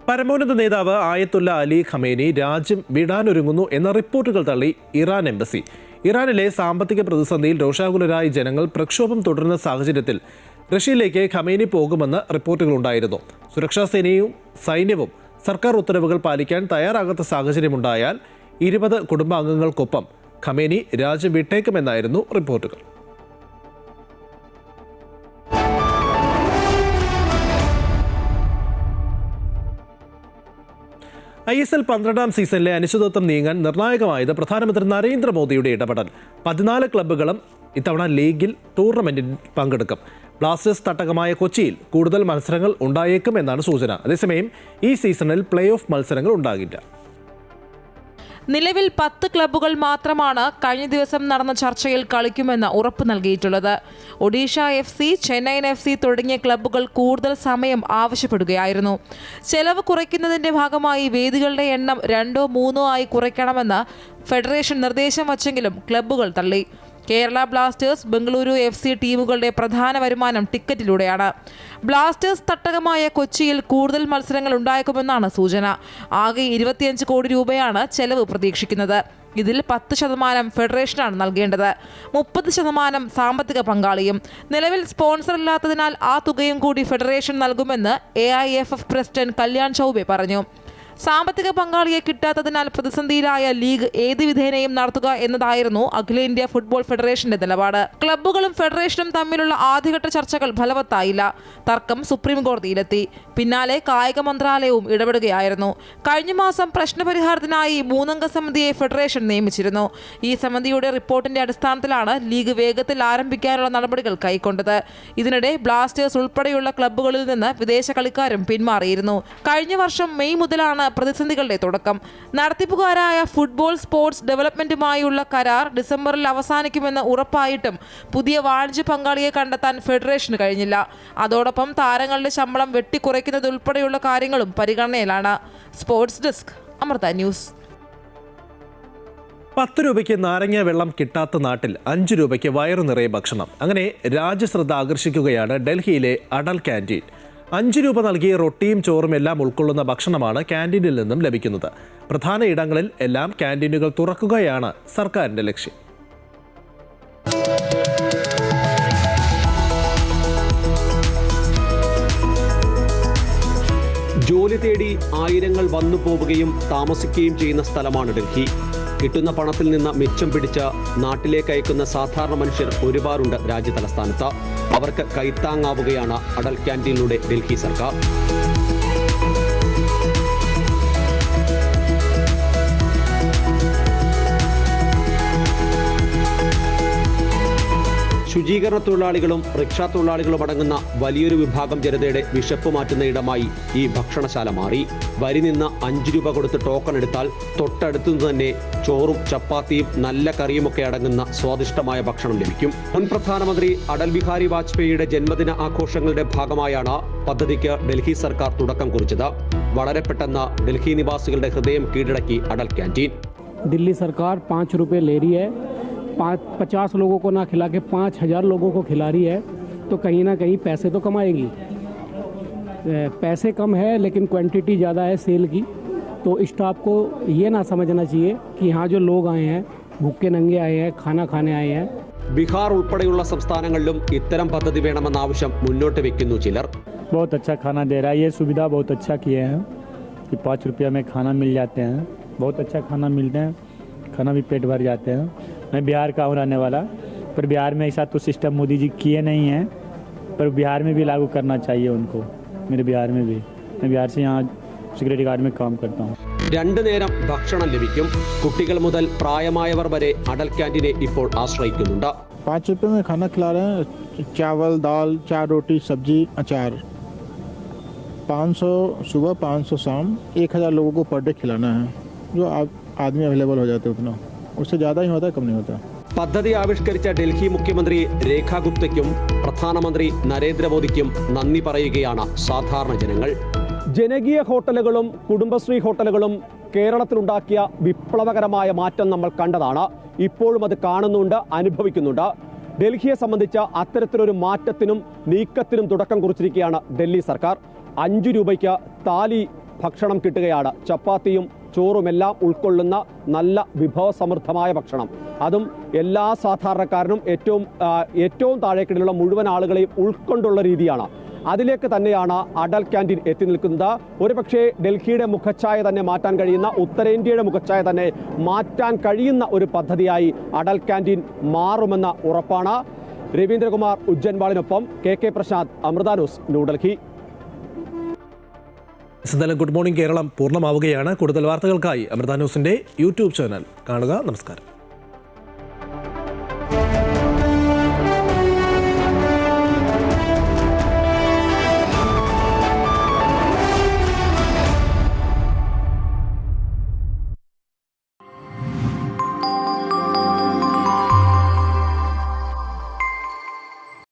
പരമോന്നത നേതാവ് ആയത്തുല്ല അലി ഖമേനി രാജ്യം വിടാനൊരുങ്ങുന്നു എന്ന റിപ്പോർട്ടുകൾ തള്ളി ഇറാൻ എംബസി. ഇറാനിലെ സാമ്പത്തിക പ്രതിസന്ധിയിൽ രോഷാകുലരായ ജനങ്ങൾ പ്രക്ഷോഭം തുടരുന്ന സാഹചര്യത്തിൽ റഷ്യയിലേക്ക് ഖമേനി പോകുമെന്ന് റിപ്പോർട്ടുകളുണ്ടായിരുന്നു. സുരക്ഷാ സേനയും സൈന്യവും സർക്കാർ ഉത്തരവുകൾ പാലിക്കാൻ തയ്യാറാകാത്ത സാഹചര്യമുണ്ടായാൽ 20 കുടുംബാംഗങ്ങൾക്കൊപ്പം ഖമേനി രാജ്യം വിട്ടേക്കുമെന്നായിരുന്നു റിപ്പോർട്ടുകൾ. ISL 12ാം സീസണിലെ അനിശ്ചിതത്വം നീങ്ങാൻ നിർണായകമായത് പ്രധാനമന്ത്രി നരേന്ദ്രമോദിയുടെ ഇടപെടൽ. 14 ക്ലബ്ബുകളും ഇത്തവണ ലീഗിൽ ടൂർണമെന്റിൽ പങ്കെടുക്കും. ബ്ലാസ്റ്റേഴ്സ് തട്ടകമായ കൊച്ചിയിൽ കൂടുതൽ മത്സരങ്ങൾ ഉണ്ടായേക്കും എന്നാണ് സൂചന. അതേസമയം ഈ സീസണിൽ പ്ലേ ഓഫ് മത്സരങ്ങൾ ഉണ്ടാകില്ല. നിലവിൽ 10 ക്ലബ്ബുകൾ മാത്രമാണ് കഴിഞ്ഞ ദിവസം നടന്ന ചർച്ചയിൽ കളിക്കുമെന്ന് ഉറപ്പ് നൽകിയിട്ടുള്ളത്. ഒഡീഷ FC, ചെന്നൈയിൻ FC തുടങ്ങിയ ക്ലബ്ബുകൾ കൂടുതൽ സമയം ആവശ്യപ്പെടുകയായിരുന്നു. ചെലവ് കുറയ്ക്കുന്നതിന്റെ ഭാഗമായി വേദികളുടെ എണ്ണം 2 or 3 ആയി കുറയ്ക്കണമെന്ന് ഫെഡറേഷൻ നിർദ്ദേശം വച്ചെങ്കിലും ക്ലബ്ബുകൾ തള്ളി. കേരള ബ്ലാസ്റ്റേഴ്സ്, ബംഗളൂരു FC ടീമുകളുടെ പ്രധാന വരുമാനം ടിക്കറ്റിലൂടെയാണ്. ബ്ലാസ്റ്റേഴ്സ് തട്ടകമായ കൊച്ചിയിൽ കൂടുതൽ മത്സരങ്ങൾ ഉണ്ടായേക്കുമെന്നാണ് സൂചന. ആകെ 25 കോടി രൂപയാണ് ചെലവ് പ്രതീക്ഷിക്കുന്നത്. ഇതിൽ 10% ഫെഡറേഷനാണ് നൽകേണ്ടത്, 30% സാമ്പത്തിക പങ്കാളിയും. നിലവിൽ സ്പോൺസർ ഇല്ലാത്തതിനാൽ ആ തുകയും കൂടി ഫെഡറേഷൻ നൽകുമെന്ന് AIFF പ്രസിഡന്റ് കല്യാൺ ചൗബെ പറഞ്ഞു. സാമ്പത്തിക പങ്കാളിയെ കിട്ടാത്തതിനാൽ പ്രതിസന്ധിയിലായ ലീഗ് ഏത് വിധേനയും നടത്തുക എന്നതായിരുന്നു അഖിലേന്ത്യാ ഫുട്ബോൾ ഫെഡറേഷന്റെ നിലപാട്. ക്ലബ്ബുകളും ഫെഡറേഷനും തമ്മിലുള്ള ആദ്യഘട്ട ചർച്ചകൾ ഫലവത്തായില്ല. തർക്കം സുപ്രീം കോടതിയിലെത്തി. പിന്നാലെ കായിക മന്ത്രാലയവും ഇടപെടുകയായിരുന്നു. കഴിഞ്ഞ മാസം പ്രശ്നപരിഹാരത്തിനായി 3-അംഗ സമിതിയെ ഫെഡറേഷൻ നിയമിച്ചിരുന്നു. ഈ സമിതിയുടെ റിപ്പോർട്ടിന്റെ അടിസ്ഥാനത്തിലാണ് ലീഗ് വേഗത്തിൽ ആരംഭിക്കാനുള്ള നടപടികൾ കൈക്കൊണ്ടത്. ഇതിനിടെ ബ്ലാസ്റ്റേഴ്സ് ഉൾപ്പെടെയുള്ള ക്ലബ്ബുകളിൽ നിന്ന് വിദേശ കളിക്കാരും പിന്മാറിയിരുന്നു. കഴിഞ്ഞ വർഷം മെയ് മുതലാണ് പ്രതിസന്ധികളുടെ തുടക്കം. നടത്തിപ്പുകാരായ ഫുട്ബോൾ സ്പോർട്സ് ഡെവലപ്മെന്റുമായുള്ള കരാർ ഡിസംബറിൽ അവസാനിക്കുമെന്ന് ഉറപ്പായിട്ടും പുതിയ വാണിജ്യ പങ്കാളിയെ കണ്ടെത്താൻ ഫെഡറേഷന് കഴിഞ്ഞില്ല. അതോടൊപ്പം താരങ്ങളുടെ ശമ്പളം വെട്ടിക്കുറയ്ക്കുന്നതുൾപ്പെടെയുള്ള കാര്യങ്ങളും പരിഗണനയിലാണ്. Sports desk, Amrita news. 10 രൂപയ്ക്ക് നാരങ്ങ വെള്ളം കിട്ടാത്ത നാട്ടിൽ 5 രൂപയ്ക്ക് വയറു നിറയെ ഭക്ഷണം. അങ്ങനെ രാജ്യശ്രദ്ധ ആകർഷിക്കുകയാണ് ഡൽഹിയിലെ അടൽ ക്യാൻറ്റീൻ. 5 രൂപ നൽകി റൊട്ടിയും ചോറും എല്ലാം ഉൾക്കൊള്ളുന്ന ഭക്ഷണമാണ് ക്യാൻറ്റീനിൽ നിന്നും ലഭിക്കുന്നത്. പ്രധാന ഇടങ്ങളിൽ എല്ലാം ക്യാൻറ്റീനുകൾ തുറക്കുകയാണ് സർക്കാരിന്റെ ലക്ഷ്യം. ജോലി തേടി ആയിരങ്ങൾ വന്നു പോവുകയും താമസിക്കുകയും ചെയ്യുന്ന സ്ഥലമാണ് ഡൽഹി. കിട്ടുന്ന പണത്തിൽ നിന്ന് മിച്ചം പിടിച്ച് നാട്ടിലേക്ക് അയക്കുന്ന സാധാരണ മനുഷ്യർ ഒരുപാടുണ്ട് രാജ്യതലസ്ഥാനത്ത്. അവർക്ക് കൈത്താങ്ങാവുകയാണ് അടൽ ക്യാൻറ്റീനിലൂടെ ഡൽഹി സർക്കാർ. ശുചീകരണ തൊഴിലാളികളും റിക്ഷാ തൊഴിലാളികളും അടങ്ങുന്ന വലിയൊരു വിഭാഗം ജനതയുടെ വിശപ്പ് മാറ്റുന്ന ഇടമായി ഈ ഭക്ഷണശാല മാറി. വരി നിന്ന് 5 രൂപ കൊടുത്ത് ടോക്കൺ എടുത്താൽ തൊട്ടടുത്തു തന്നെ ചോറും ചപ്പാത്തിയും നല്ല കറിയുമൊക്കെ അടങ്ങുന്ന സ്വാദിഷ്ടമായ ഭക്ഷണം ലഭിക്കും. മുൻ പ്രധാനമന്ത്രി അടൽ ബിഹാരി വാജ്പേയിയുടെ ജന്മദിന ആഘോഷങ്ങളുടെ ഭാഗമായാണ് പദ്ധതിക്ക് ഡൽഹി സർക്കാർ തുടക്കം കുറിച്ചത്. വളരെ പെട്ടെന്ന് ഡൽഹി നിവാസികളുടെ ഹൃദയം കീഴടക്കി അടൽ ക്യാൻറ്റീൻ. दिल्ली सरकार 5 रुपये ले रही है, 50 लोगों को ना खिला के 5000 लोगों को खिला रही है, तो कहीं ना कहीं पैसे तो कमाएगी. पैसे कम है लेकिन क्वांटिटी ज़्यादा है सेल की, तो स्टाफ को ये ना समझना चाहिए कि यहाँ जो लोग आए हैं भूखे नंगे आए हैं, खाना खाने आए हैं. ബിഹാർ ഉൾപ്പെടെയുള്ള സംസ്ഥാനങ്ങളിലും ഇത്തരം പദ്ധതി വേണമെന്ന ആവശ്യം മുന്നോട്ട് വെക്കുന്നു ചിലർ. बहुत अच्छा खाना दे रहा है, ये सुविधा बहुत अच्छा किए हैं कि 5 रुपया में खाना मिल जाते हैं. बहुत अच्छा खाना मिलते हैं, खाना भी पेट भर जाते हैं. मैं बिहार का हूँ रहने वाला, पर बिहार में ऐसा तो सिस्टम मोदी जी किए नहीं हैं, पर बिहार में भी लागू करना चाहिए उनको. मेरे बिहार में भी, मैं बिहार से यहाँ सिक्योरिटी गार्ड में काम करता हूँ. 2 നേരം ഭക്ഷണം ലഭിക്കും. കുട്ടികൾ മുതൽ പ്രായമായവർ വരെ അടൽ ക്യാൻറ്റീനെ ഇപ്പോൾ ആശ്രയിക്കുന്നുണ്ട്. 5 रुपये में खाना खिला रहे हैं, चावल दाल 4 रोटी सब्जी अचार. 500 सुबह 500 शाम, 1000 लोगों को पर डे खिलाना है. जो आदमी अवेलेबल हो जाते हैं उतना, उससे ज़्यादा ही होता है, कम नहीं होता. പദ്ധതി ആവിഷ്കരിച്ച ഡൽഹി മുഖ്യമന്ത്രി രേഖ ഗുപ്തയ്ക്കും പ്രധാനമന്ത്രി നരേന്ദ്രമോദിക്കും നന്ദി പറയുകയാണ് സാധാരണ ജനങ്ങൾ. ജനകീയ ഹോട്ടലുകളും കുടുംബശ്രീ ഹോട്ടലുകളും കേരളത്തിലുണ്ടാക്കിയ വിപ്ലവകരമായ മാറ്റം നമ്മൾ കണ്ടതാണ്. ഇപ്പോഴും അത് കാണുന്നുണ്ട്, അനുഭവിക്കുന്നുണ്ട്. ഡൽഹിയെ സംബന്ധിച്ച അത്തരത്തിലൊരു മാറ്റത്തിനും നീക്കത്തിനും തുടക്കം കുറിച്ചിരിക്കുകയാണ് ഡൽഹി സർക്കാർ. 5 രൂപയ്ക്ക് താലി ഭക്ഷണം കിട്ടുകയാണ്. ചപ്പാത്തിയും ചോറുമെല്ലാം ഉൾക്കൊള്ളുന്ന നല്ല വിഭവസമൃദ്ധമായ ഭക്ഷണം. അതും എല്ലാ സാധാരണക്കാരനും ഏറ്റവും താഴേക്കിടയിലുള്ള മുഴുവൻ ആളുകളെയും ഉൾക്കൊണ്ടുള്ള രീതിയാണ്. അതിലേക്ക് തന്നെയാണ് അടൽ ക്യാൻറ്റീൻ എത്തി നിൽക്കുന്നത്. ഒരുപക്ഷേ ഡൽഹിയുടെ മുഖച്ഛായ തന്നെ മാറ്റാൻ കഴിയുന്ന, ഉത്തരേന്ത്യയുടെ മുഖച്ഛായ തന്നെ മാറ്റാൻ കഴിയുന്ന ഒരു പദ്ധതിയായി അടൽ ക്യാൻറ്റീൻ മാറുമെന്ന ഉറപ്പാണ്. രവീന്ദ്രകുമാർ ഉജ്ജൻവാളിനൊപ്പം KK പ്രസാദ്, അമൃത ന്യൂസ്, ന്യൂഡൽഹി. എന്തായാലും ഗുഡ് മോർണിംഗ് കേരളം പൂർണ്ണമാവുകയാണ്. കൂടുതൽ വാർത്തകൾക്കായി അമൃത ന്യൂസിൻ്റെ യൂട്യൂബ് ചാനൽ കാണുക. നമസ്കാരം.